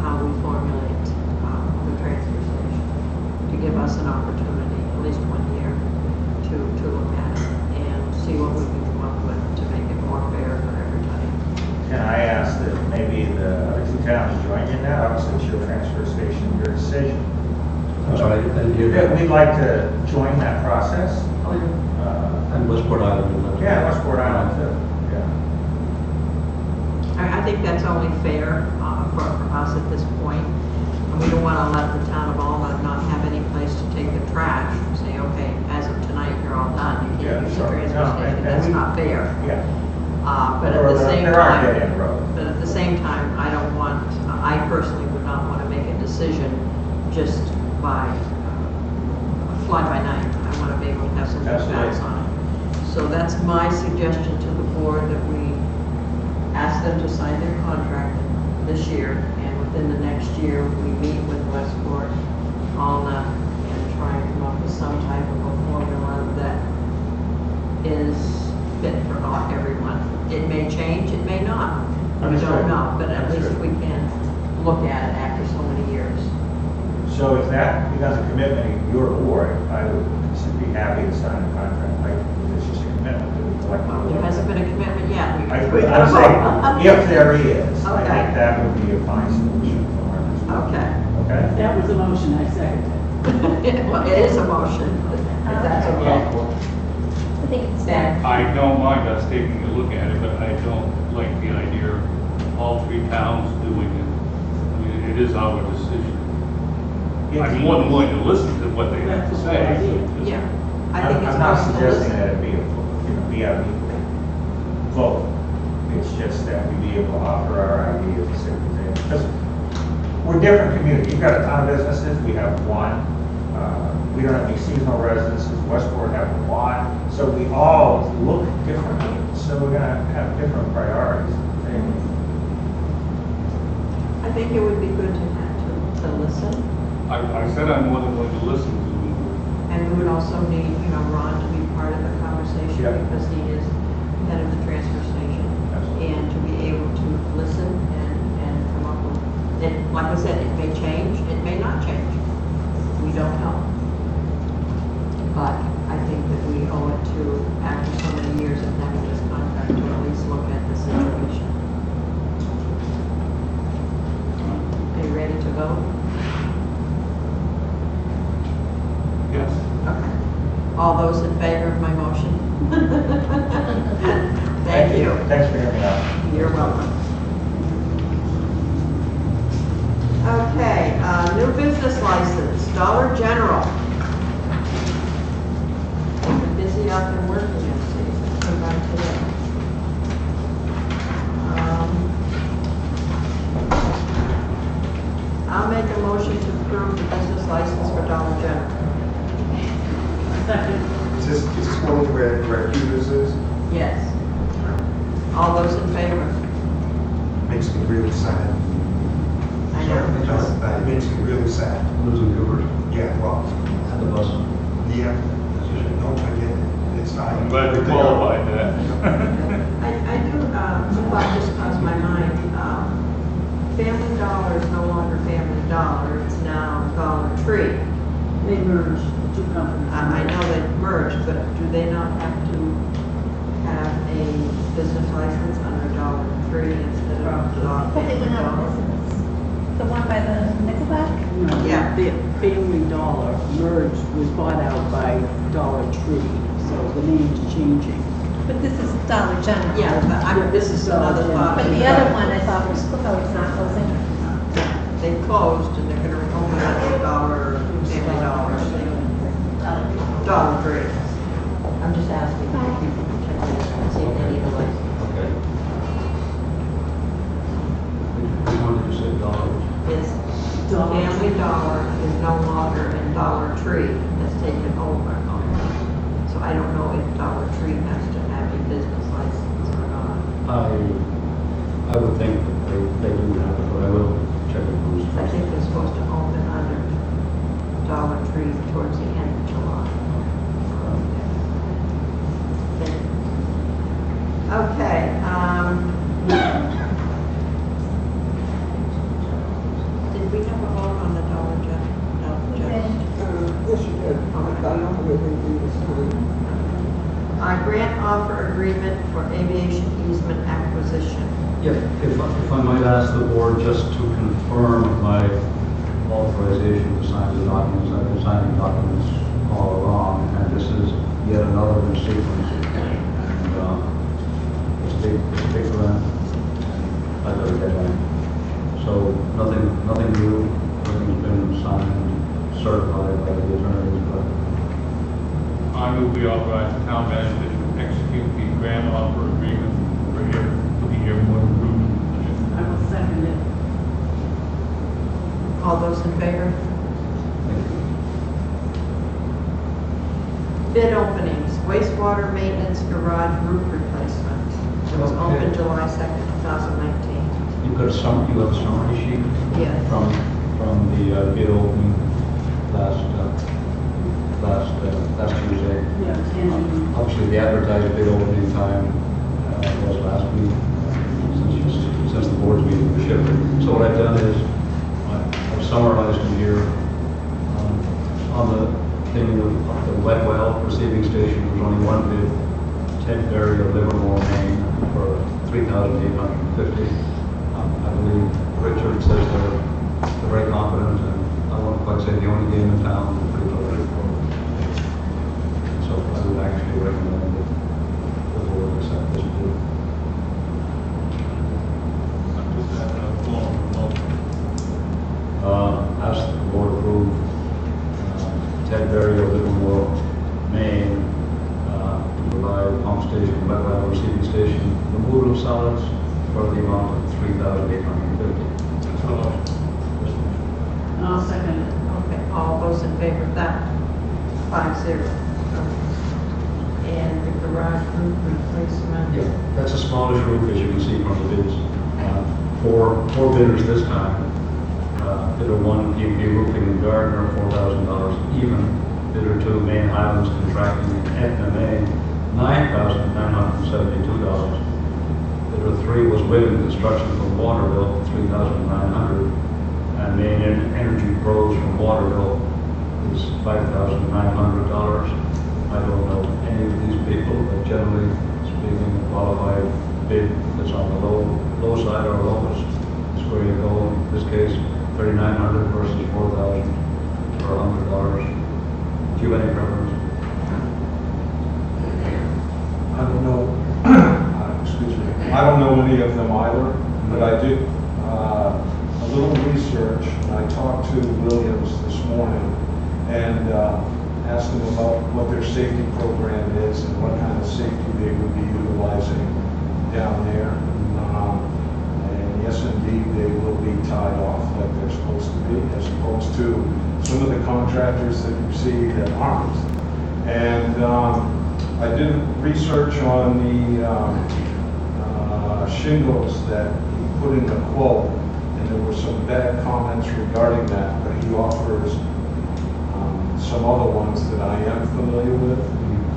how we formulate the transfer station, to give us an opportunity, at least 1 year, to look at it and see what we can come up with to make it more fair for everybody. Can I ask that maybe the other two towns join in that? Obviously, it's your transfer station, your decision. I'm sorry, I didn't hear Yeah, that. we'd like to join that process. And Westport Island. Yeah, Westport Island too. Yeah. I think that's only fair for us at this point. And we don't want to let the town of Alma not have any place to take the trash. Say, okay, as of tonight, you're all done. You Yeah, can't use the sure. transfer No, station. and That's we- not fair. Yeah. But at Or the same there are time, dead-end roads. but at the same time, I don't want, I personally would not want to make a decision just by fly by night. I want to be able to have some facts Absolutely. on it. So that's my suggestion to the board, that we ask them to sign their contract this year, and within the next year, we meet with Westport, Alna, and try and come up with some type of a formula that is fit for everyone. It may change, it may not. We Understood. don't know, but at least Understood. we can look at it after so many years. So if that becomes a commitment of your board, I would be happy to sign a contract. Like, it's just a commitment that we collectively. There hasn't been a commitment yet. I'm saying, if there is, I Okay. think that would be a fine solution for our perspective. Okay. Okay? That was a motion, I seconded. Well, it is a motion, if that's okay. I think it's fair. I don't mind us taking a look at it, but I don't like the idea of all 3 towns doing it. I mean, it is our decision. I'm more than willing to listen to what they have to say. Yeah, I think it's I'm not possible. suggesting that it be be a vote. It's just that we be able to offer our ideas and see what they think. Because we're different communities. You've got a ton of businesses, we have one. We don't have any seasonal residences, Westport have a lot. So we all look differently. So we're gonna have different priorities. I think it would be good to listen, I said I'm more than willing to listen to them. and we would also need, Ron to be part of the conversation, Yeah. because he is head of the transfer station. Absolutely. And to be able to listen and come up with, it, like I said, it may change, it may not change. We don't know. But I think that we owe it to, after so many years of having this contract, to at least look at the situation. Are you ready to vote? Yes. Okay. All those in favor of my motion? Thank you. Thanks for hearing me out. You're welcome. Okay, new business license, Dollar General. Been busy out there working, I see, come back today. I'll make a motion to approve the business license for Dollar General. Second. Is this one where Hughes is? Yes. All those in favor? Makes me really sad. I know. It makes me really sad. Losing Cooper Yeah, well, at the bus. yeah, no, I get it. It's not. I'm glad you qualified that. I do, thought this merged, the two companies. I know they merged, but do they not have to have a business license under Dollar Tree instead of But they went out of Dollar? business. The one by the Nickelback? No, Yeah. the Family Dollar merged, was bought out by Dollar Tree, so the name's changing. But this is Dollar General. Yeah, but this is another thought. But the other one I thought was, oh, it's not closing. They closed and they're gonna open up a Dollar, Family Dollar, Dollar Tree. I'm just asking if you can check this and see if they need a license. Okay. Which one did you say, dollars? Is Dollar Family Dollar is no longer in Dollar Tree, has taken over. So I don't know if Dollar Tree has to have a business license or not. I would think that they do have it, but I will check with Bruce. I think they're supposed to open under Dollar Tree towards the end of July. Okay, did we have a vote on the Dollar General? Yes, you did. I don't know anything to do this time. Grant offer agreement for aviation easement acquisition. Yeah, if I might ask the board just to confirm my authorization to sign the documents. I've been signing documents all along, and this is yet another in sequence. And it's a big grant. I got a deadline. So nothing new. Everything's been signed, certified by the attorneys, but I move we authorize the town manager to execute the grant offer agreement for the airport improvement project. I will second it. All those in favor? thank you. Bid openings, wastewater maintenance garage roof replacement. It was Okay. opened July 2nd, 2019. You have a summary sheet Yes. from the bid opening last Tuesday. Yeah, and Obviously, the advertised bid opening time was last week, since the board's meeting was shifted. So what I've done is, I've summarized in here, on the thing of the wet well receiving station, there's only one bid, Ted Berry of Livermore, Maine, for $3,850. I believe Richard says they're very confident, and I won't quite say the only game in town, but pretty close. So I would actually recommend that the board accept this bid. I put that in a form of motion. Ask the board approve Ted Berry of Livermore, Maine, to provide pump station, wet well receiving station, removal of solids for the amount of $3,850. So, I'll second it. Okay, all those in favor of that? 5-0. And the garage roof replacement? Yeah, that's a smallish roof, as you can see from the bids. Four bidders this time. Bidder 1, PMP Roofing and Gardner, $4,000 even. Bidder 2, Maine Highlands Contracting, Etna, Maine, $9,972. Bidder 3 was Wigan Construction from Waterville, $3,900. And Maine Energy Pros from Waterville is $5,900. I don't know any of these people, but generally speaking, a qualified bid that's on the low side or lowest is where you go. In this case, $3,900 versus $4,000 for $100. Do you have any preference? I don't know, excuse me, I don't know any of them either, but I did a little research. I talked to Williams this morning and asked them about what their safety program is and what kind of safety they would be utilizing down there. And yes, indeed, they will be tied off like they're supposed to be, as opposed to some of the contractors that you see that aren't. And I did research on the shingles that he put in the quote, and there were some bad comments regarding that, but he offers some other ones that I am familiar with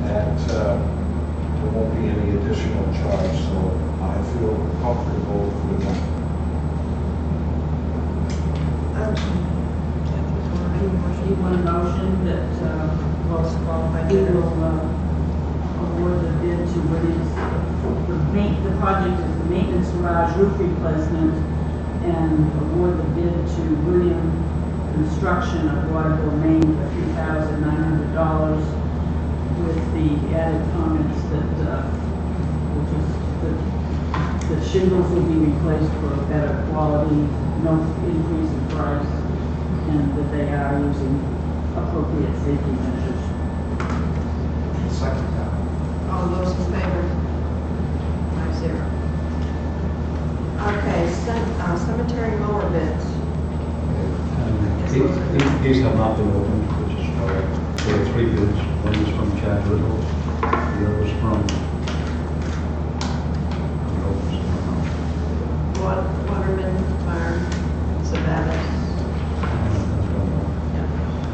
that there won't be any additional charge, so I feel comfortable with that. You want a motion that, Most qualified he bidder. will, award the bid to Williams, the project is the maintenance garage roof replacement, and award the bid to William Construction of Waterville, Maine for $3,900 with the added comments that, the shingles will be replaced for a better quality, no increase in price, and that they are using appropriate safety measures. Second that. All those in favor? 5-0. Okay, cemetery mower bids. These have not been opened, which is why there are 3 bids. One is from Chad Little, the other is from Waterman Farm, Sabatis.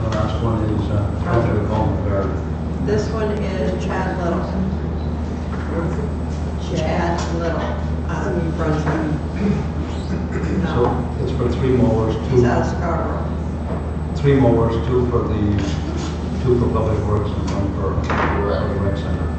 the last one is Project Home Garden. This one is Chad Little. Chad Little, Brunswick. So No, it's for 3 mowers, he's out of Scarborough. 3 mowers, 2 for public works and 1 for the rec center.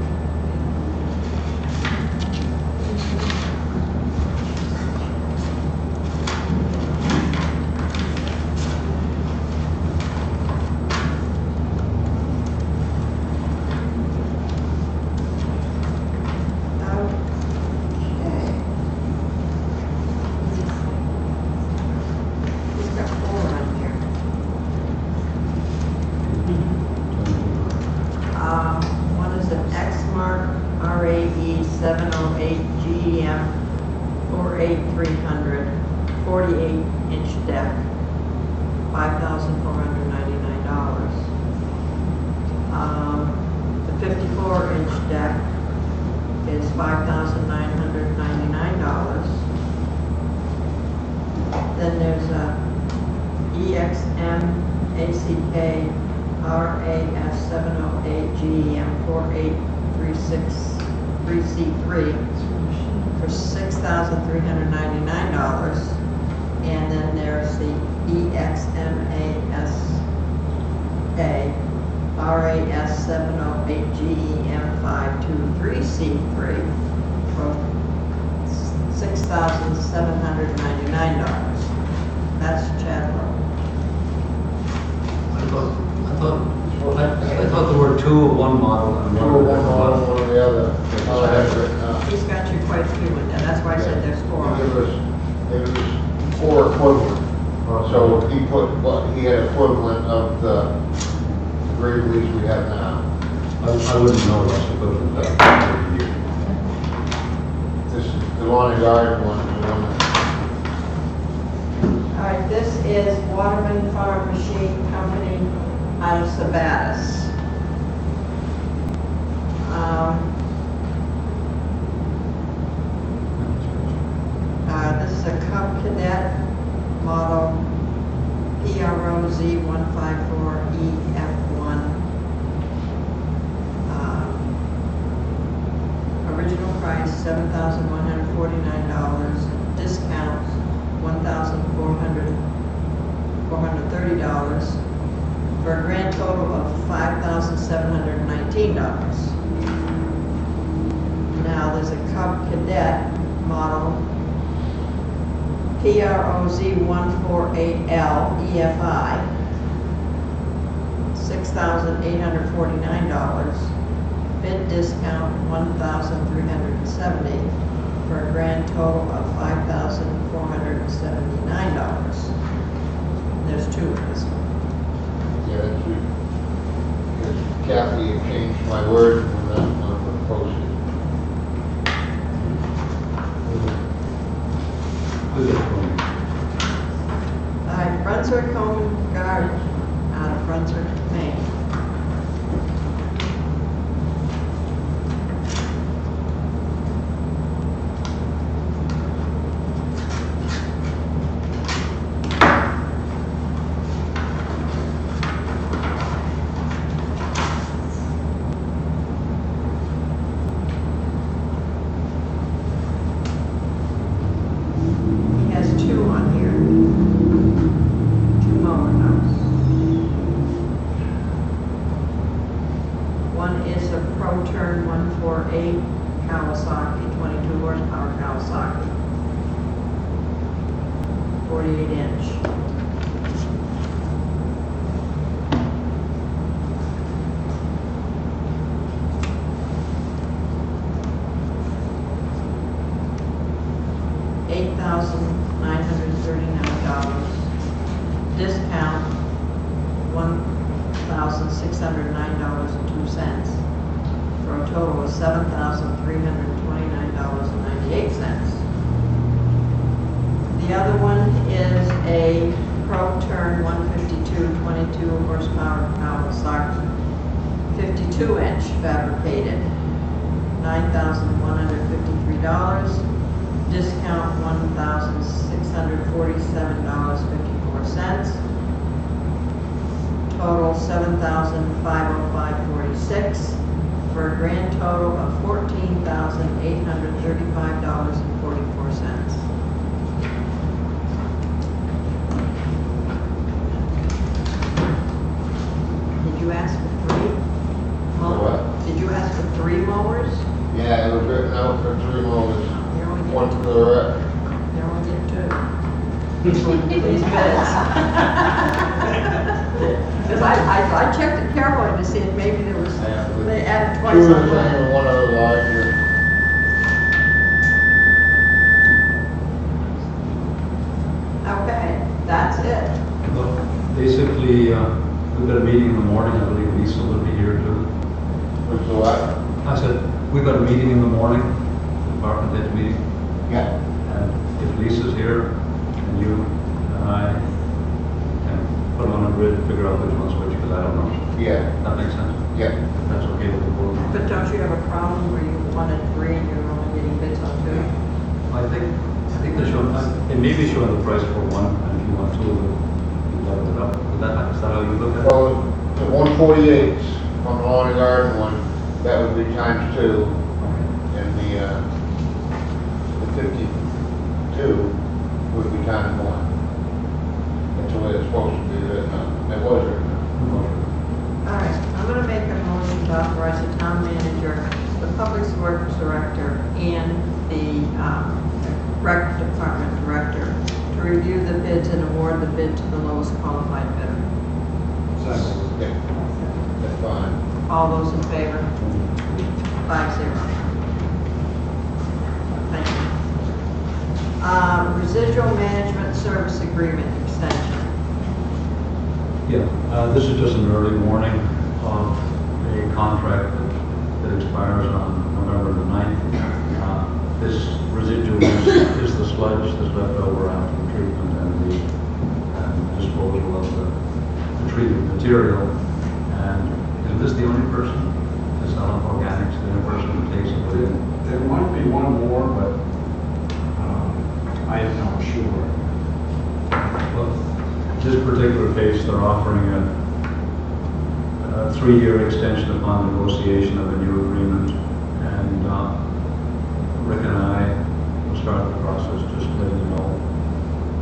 Okay. He's got 4 on here. One is an X-Mark RAE 708 GEM 48300, 48-inch deck, $5,499. The 54-inch deck is $5,999. Then there's a EXM ACK RAS 708 GEM 4836 3C3 for $6,399. And then there's the EXMASK RAS 708 GEM 523C3 for $6,799. That's Chadwell. I thought there were 2 of one model and 1 of the other model. One or the other. How I have it written out. He's got you quite a few in there, that's why I said there's 4. There was 4 equivalent. So he put, he had equivalent of the grade leaves we have now. I wouldn't know what's equivalent to that. This is the lawn and garden one, the one All right, this is Waterman Farm Machine Company out of Sabatis. This is a Cub Cadet model PROZ 154EF1. Original price $7,149. Discount $1,430 for a grand total of $5,719. Now there's a Cub Cadet model PROZ 148L EFI, $6,849. Bid discount $1,370 for a grand total of $5,479. There's 2 in this one. Yeah, that's it. Because Kathy had changed my word from that one for postage. All right, Brunswick Home and Garden out of Brunswick, Maine. turn 148 Kawasaki, 22 horsepower Kawasaki. 48 inch. $8,939. Discount, $1,609.02, for a total of $7,329.98. The other one is a Pro Turn 152 22 horsepower Kawasaki, 52 inch fabricated, $9,153. Discount $1,647.54. Total $7,505.46, for a grand total of $14,835.44. Did you ask for three? What? Did you ask for 3 mowers? Yeah, it was written out for 3 moments. You only get One two. for the rec. You only get 2. These bids. Because I checked it carefully to see if maybe there was, they added twice Two on of them one. and one other larger. Okay, that's it. Well, basically, we've got a meeting in the morning, I believe Lisa will be here too. Which the what? I said, we've got a meeting in the morning, department head meeting, Yeah. and if Lisa's here, and you and I can put them on a grid and figure out which one's which, because I don't know. Yeah. That makes sense? Yeah. If that's okay with the board. But don't you have a problem where you wanted 3 and you're only getting bids on 2? I think they're showing, it may be showing the price for one, and if you want two, you level it up. Is that how you look at it? Well, the 148s on the lawn and garden one, that would be times 2. And the 52 would be times 1. That's the way it's supposed to be written up. It was written up. All right, I'm going to make a motion to authorize the town manager, the public works director, and the rec department director to review the bids and award the bid to the lowest qualified bidder. Yeah. That's fine. All those in favor? 5-0. Thank you. Residual management service agreement extension. Yeah, this is just an early warning of a contract that expires on November the 9th. This residual is the sludge that's left over after the treatment and the disposal of the treated material. And is this the only person to sell organics, the only person who takes it within? There might be one more, but I am not sure. Well, this particular case, they're offering a 3-year extension upon negotiation of a new agreement, and Rick and I will start the process, just letting you know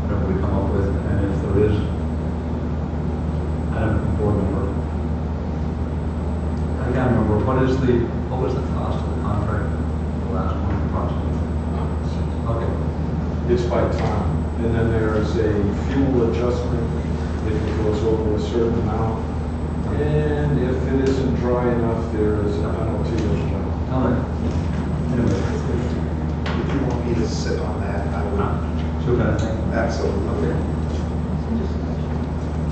whatever we come up with, and if there is an board member. I can't remember, what was the cost of the contract, the last one approximately? Okay. It's by time. And then there is a fuel adjustment if it goes over a certain amount. And if it isn't dry enough, there is a penalty as well. All right. Anyway, If you want me to sit on that, I would. so kind of thing. Absolutely. Okay.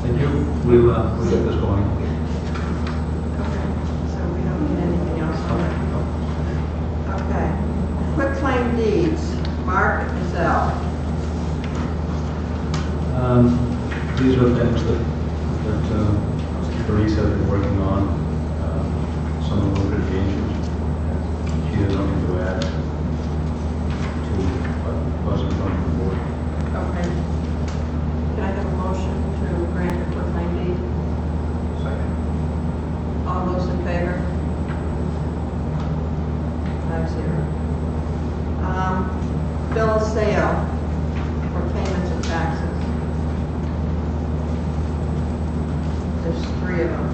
Thank you. We'll get this going. Okay, so we don't need anything else on that? Okay. Quick claim deeds, Mark Gazelle. These are things that Teresa has been working on. Some of them could be ancient. She has nothing to add to what was in front of the board. Okay. Can I have a motion to grant the quick claim deed? Second. All those in favor? 5-0. Bill of sale for payments and taxes. There's 3 of them.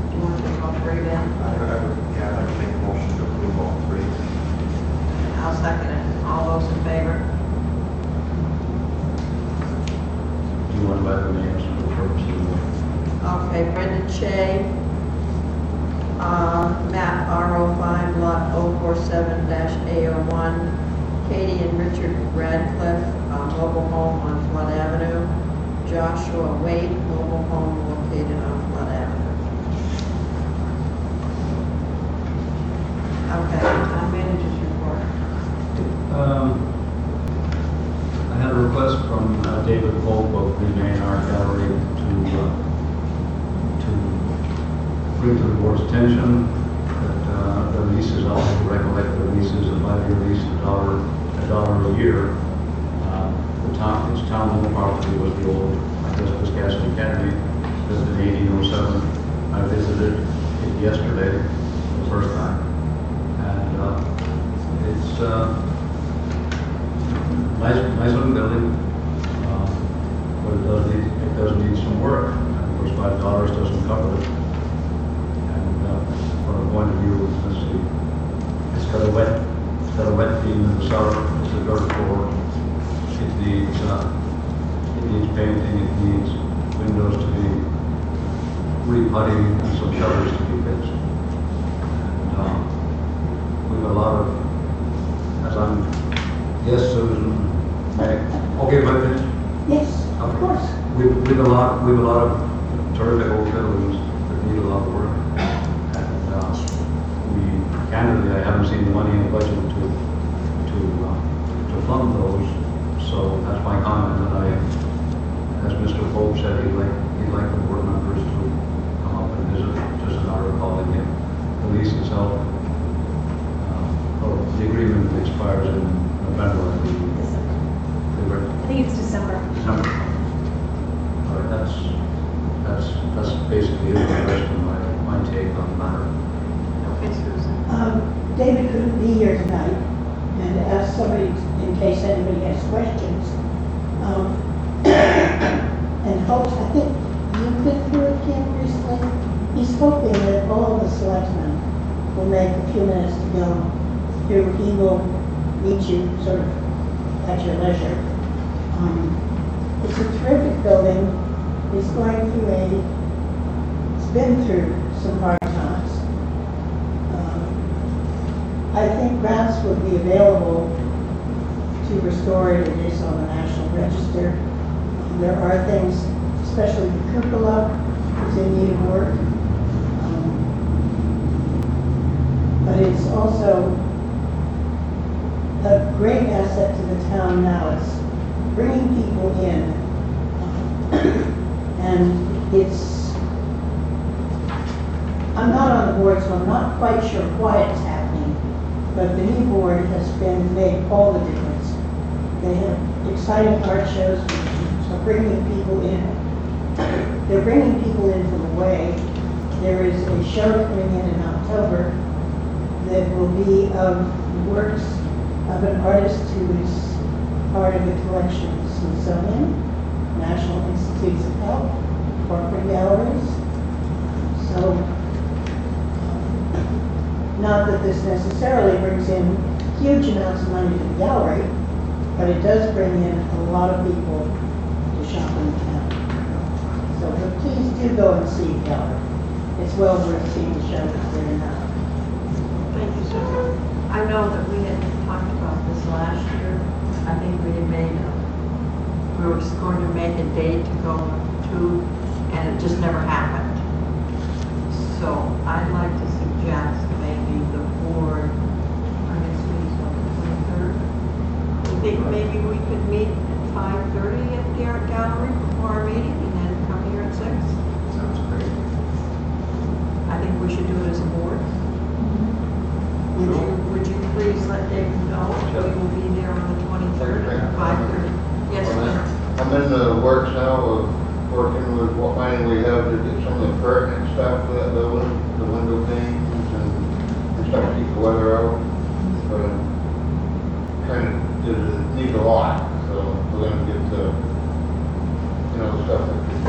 Do you want to take all 3 then? Yeah, Shea, map R05, lot 047-A01, Katie and Richard Radcliffe, mobile home on Flood Avenue, Joshua Wade, mobile home located on Flood Avenue. Okay, manager's report. I had a request from David Pope of the Main Art Gallery to bring to the board's attention that the lease is up. Recollect the lease is a 5-year lease, $1 a year. Its town-owned property was the old, Wiscasset Academy, built in 1807. I visited it yesterday for the first time, and it's nice looking building, but it does need some work. And of course, $5 doesn't cover it. And from the point of view, let's see, it's got a wet beam in the cellar. It's a dirt floor. It needs painting. It needs windows to be re-putting and some shutters to be fixed. And we've got a lot of, yes, Susan. Okay, but Yes, of course. we've a lot of terrific old buildings that need a lot of work. And candidly, I haven't seen the money in the budget to fund those. So that's my comment, and as Mr. Pope said, he'd like the board members to come up and visit, just not recalling it. The lease itself, the agreement expires in November, I believe. I think it's December. December. All right, that's basically it. The rest of my take on the matter. Okay, Susan. David couldn't be here tonight, and asked somebody, in case anybody has questions, and hopes, I think you've been through it, Kim, recently. He's hoping that all of the selectmen will make a few minutes to go through. He will meet you sort of at your leisure. It's a terrific building. It's been through some hard times. I think grants would be available to restore it. It is on the National Register. There are things, especially the cupola, is in need of work. But it's also a great asset to the town now. It's bringing people in. And I'm not on the board, so I'm not quite sure why it's happening. But the new board has made all the difference. They have exciting art shows, so bringing people in. They're bringing people in from away. There is a show coming in October that will be of works of an artist who is part of a collection of Smithsonian, National Institutes of Health, corporate galleries. So, not that this necessarily brings in huge amounts of money to the gallery, but it does bring in a lot of people to shop in town. So, but please do go and see the gallery. It's well worth seeing the show that's there now. Thank you, Susan. I know that we had talked about this last year. I think we were just going to make a date to go to, and it just never happened. So I'd like to suggest maybe the board, our next meeting's on the 23rd. I think maybe we could meet at 5:30 at the art gallery before our meeting, and then come here at 6. Sounds great. I think we should do it as a board. Would you please let David know we will be there on the 23rd at 5:30? Yes, sir. I'm in the works now of working with what money we have to get some of the pertinent stuff for that building, the window panes and stuff to keep the weather out. But kind of needs a lot, so we're gonna get the, stuff that could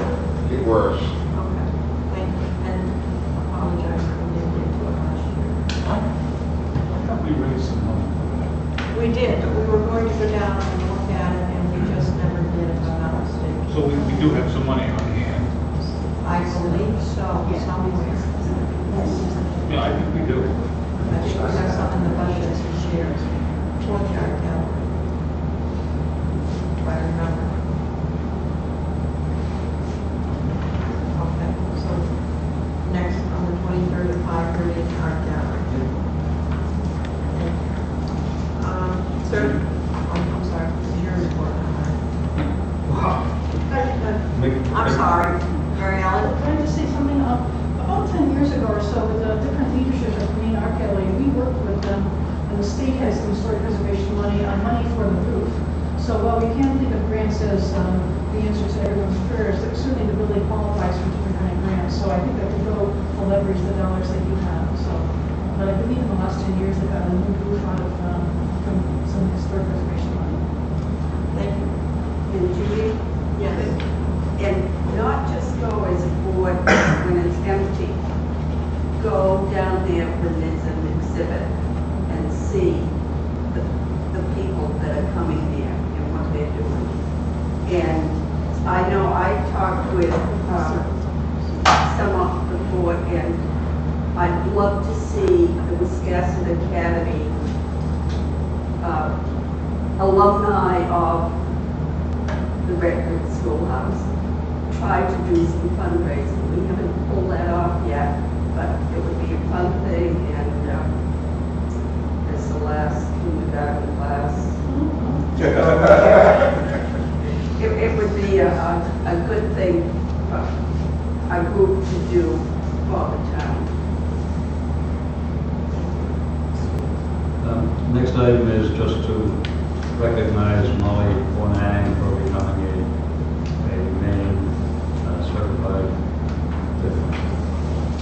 get worse. Okay, thank you, and apologize for we didn't get to it last year. I thought we raised some money. We did, but we were going to go down and look at it, and we just never did, if I'm not mistaken. So we do have some money on hand. I believe so, Yeah. somewhere. Yeah, I think we do. I think we have some in the budget this year, courtyard gallery. If I remember. Okay, so next on the 23rd at 5:30 in art gallery. Okay. Sir, I'm sorry, this is your report. I'm sorry, Mary Ellen? Can I just say something? About 10 years ago or so, with the different leadership at Green Art Gallery, we worked with them, and the state has some historic preservation money for the roof. So while we can't think of grants as the answer to everyone's prayers, certainly the building qualifies for different kind of grants. So I think that we go to leverage the dollars that you have. So, but I believe in the last 10 years, they got a new roof out of from some historic preservation money. Thank you. And Judy, Yes. and not just go as a board when it's empty. Go down there when there's an exhibit and see the people that are coming there and what they're doing. And I know I talked with some of the board, and I'd love to see the Wiscasset Academy alumni of the Redwood Schoolhouse try to do some fundraising. We haven't pulled that off yet, but it would be a fun thing, and it's the last kindergarten class. It would be a good thing for a group to do for the town. Next item is just to recognize Molly Bonang for becoming a Maine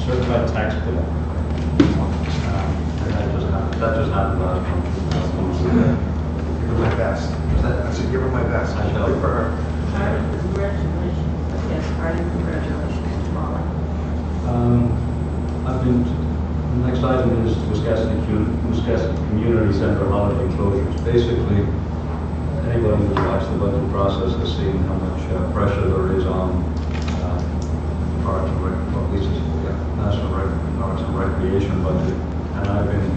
certified tax payer. And that just happened last month. Give her my best. I said, give her my best. I shall. Good for her. Congratulations. Yes, hearty congratulations, Molly. I've been, the next item is Wiscasset Community Center holiday closures. Basically, anybody who's watched the budget process has seen how much pressure there is on Parks and Rec, well, at least it's National Parks and Recreation budget. And I've been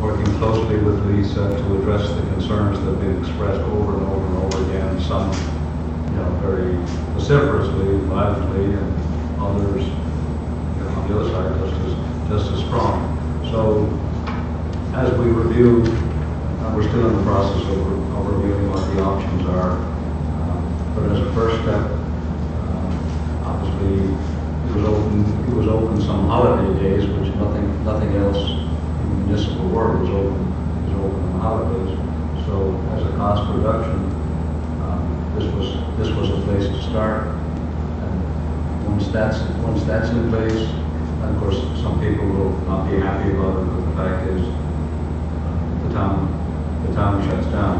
working closely with Lisa to address the concerns that have been expressed over and over and over again. Some, very vociferously, violently, and others, on the other side, just as strong. So, as we review, we're still in the process of reviewing what the options are. But as a first step, obviously, it was open some holiday days, which nothing else in the municipal world is open on holidays. So, as a cost reduction, this was a place to start. And once that's in place, and of course, some people will not be happy about it, but the fact is, the town shuts down.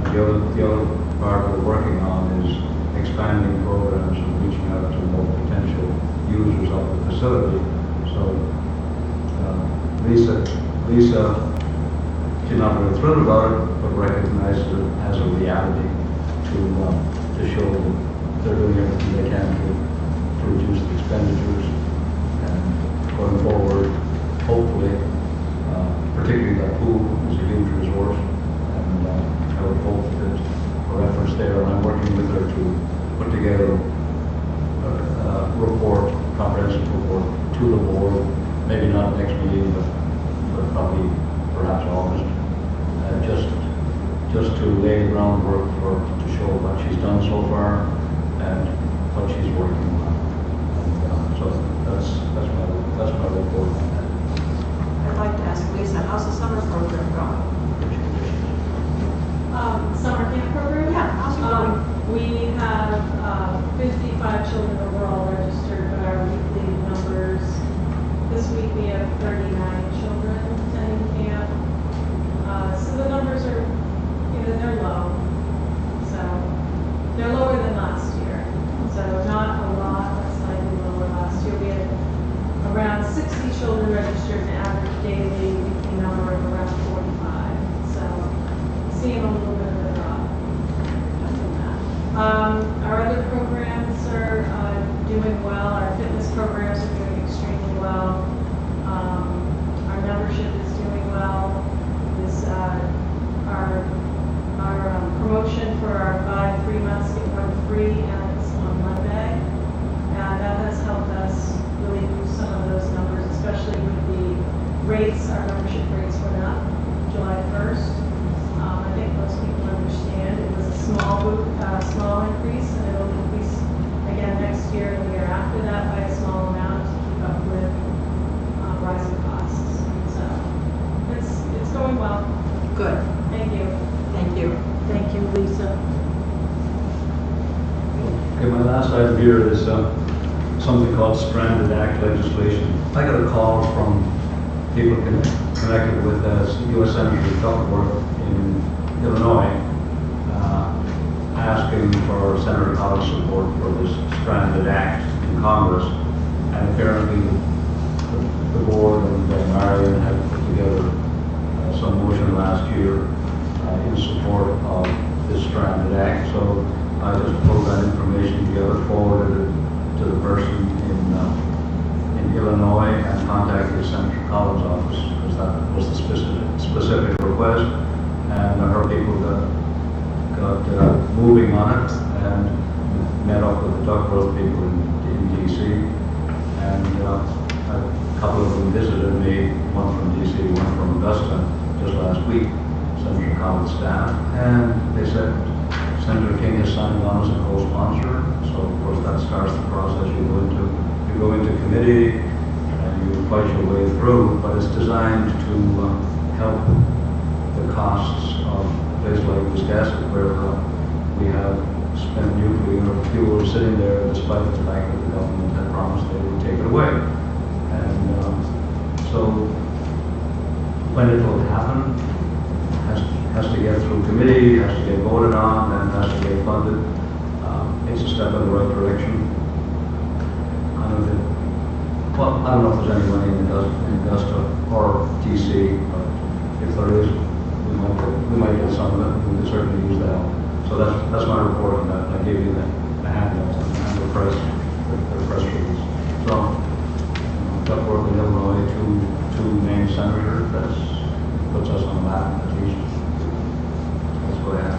And the other part we're working on is expanding programs and reaching out to more potential users of the facility. So Lisa, she's not really thrilled about it, but recognizes it as a reality to show that they're doing everything they can to reduce the expenditures. And going forward, hopefully, particularly that pool is a huge resource, and I would hope that our efforts there, and I'm working with her to put together a report, comprehensive report to the board, maybe not next meeting, but probably perhaps August, just to lay the groundwork to show what she's done so far and what she's working on. And, so that's my report on that. I'd like to ask Lisa, how's the summer program going? Summer camp program? Yeah, how's it going? We have 55 children overall registered, but our weekly numbers, this week we have 39 children attending camp. So the numbers are, they're low. So they're lower than last year. So not a lot, but slightly lower. Last year we had around 60 children registered, an average daily weekly number of well. Good, Thank you. thank you. Thank you, Lisa. Okay, my last item here is something called Stranded Act legislation. I got a call from people connected with U.S. Senator Duckworth in Illinois, asking for Senator Collins' support for this Stranded Act in Congress. And apparently the board and Marion had put together some motion last year in support of this Stranded Act. So I just pulled that information together, forwarded it to the person in Illinois, and contacted Senator Collins' office, because that was the specific request. And her people got moving on it and met up with the Duckworth people in D.C. And a couple of them visited me, one from D.C., one from Augusta, just last week, Senator Collins' staff, and they said Senator King has signed on as a co-sponsor. So of course that starts the process. You go into committee and you fight your way through, but it's designed to help the costs of a place like Wiscasset, where we have spent nuclear fuel sitting there despite the fact that the government had promised they would take it away. And so when it will happen, has to get through committee, has to get voted on, and has to get funded. It's a step in the right direction. I don't know if there's anybody in Augusta or DC, but if there is, we might get some of it. We can certainly use that. So that's my report on that. I gave you the handout and the press release. So Duckworth in Illinois, two named senators. That puts us on the map at least. That's what I have.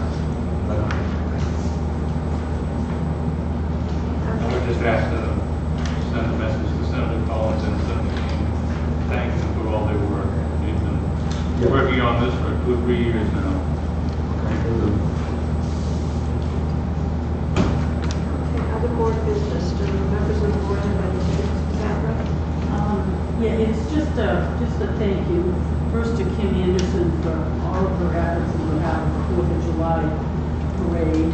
I would just ask to send a message to Senator Collins and Senator King, thank them for all their work. They've been working on this for 2 or 3 years now. Okay, other board business, do members of the board have anything? Yeah, it's just a thank you. First to Kim Anderson for all of her efforts in behalf of the 4th of July parade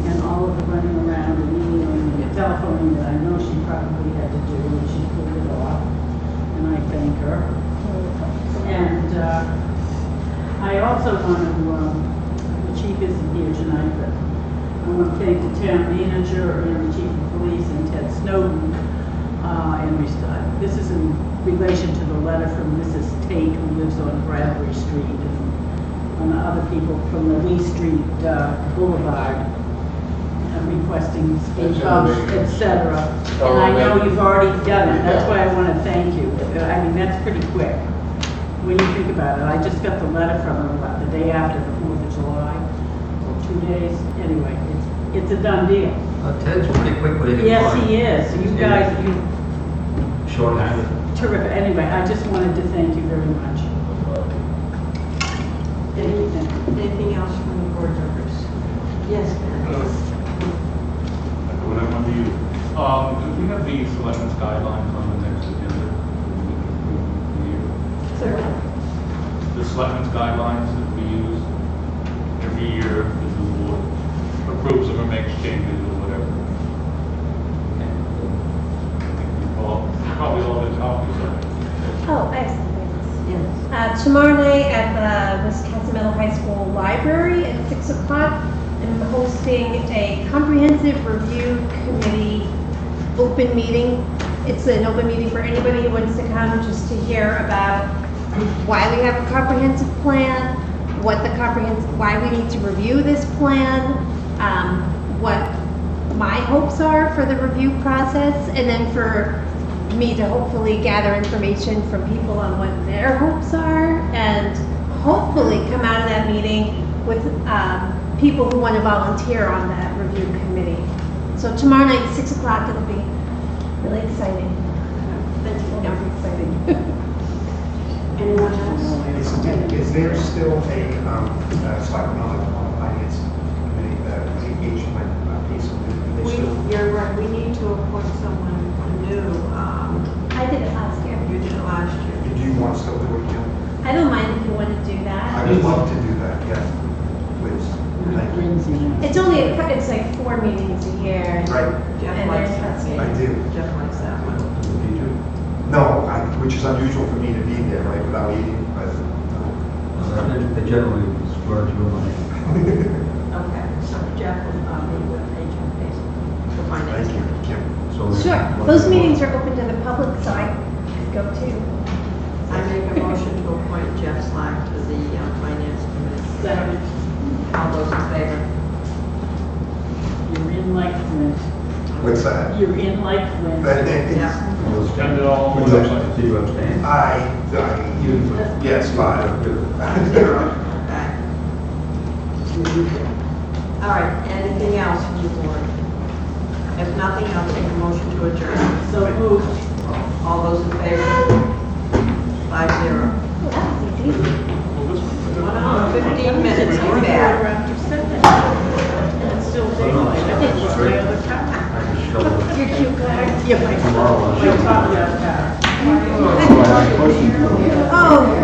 and all of the running around and emailing and telephoning that I know she probably had to do, and she pulled it off. And I thank her. And I also want to, the chief isn't here tonight, but I want to thank the town manager and the chief of police and Ted Snowden. This is in relation to the letter from Mrs. Tate, who lives on Bradbury Street, and other people from the Lee Street Boulevard requesting speed bumps, etc. And I know you've already done it. That's why I want to thank you. I mean, that's pretty quick when you think about it. I just got the letter from her about the day after the 4th of July, so 2 days. Anyway, it's a done deal. Ted's pretty quick when he gets Yes, going. he is. You guys, Short-handed. terrific. Anyway, I just wanted to thank you very much. Anything else from the board members? Yes, ma'am. When I come to you, do we have the selectmen's guidelines on the next agenda? Sir? The selectmen's guidelines that we use every year, the new board approves them or makes changes or whatever. Probably all the copies of it. Oh, I have some things. Yes. Tomorrow night at the Wiscasset Middle High School Library at 6 o'clock, I'm hosting a comprehensive review committee open meeting. It's an open meeting for anybody who wants to come just to hear about why we have a comprehensive plan, why we need to review this plan, what my hopes are for the review process, and then for me to hopefully gather information from people on what their hopes are, and hopefully come out of that meeting with people who want to volunteer on that review committee. So tomorrow night, 6 o'clock, it'll be really exciting. Thank you. It'll be exciting. Anyone else? Is there still a psychonomic finance committee that engagement piece of it? You're right, we need to appoint someone new. I did it last year. You did it last year. Do you want to still do it again? I don't mind if you want to do that. I I would love to do that, yes, please. Thank you. It's only, it's like 4 meetings a year. Right, Jeff And likes there's that. I do. Jeff likes that one. No, which is unusual for me to be there, right, without eating, but, They generally splurge your money. Okay, so Jeff will meet with HMP for finance. thank you, Kim. So Sure, those meetings are open to the public, so I could go too. I make a motion to appoint Jeff Slack to the finance committee. Second. All those in favor? You're in like Flint. What's that? You're in like Flint. Yeah. Send it all. Do you abstain? Yes, 5. Zero. Okay. All right, anything else from the board? If nothing, I'll take a motion to adjourn. So moved. All those in favor? 5-0. Well, that was easy. 1 hour, 15 minutes, you bet. After 7. And it's still daylight. I have to go to my other car. I can show it. Your cue card. Yeah, my Tomorrow I'll show you. top of that car. Oh, boy.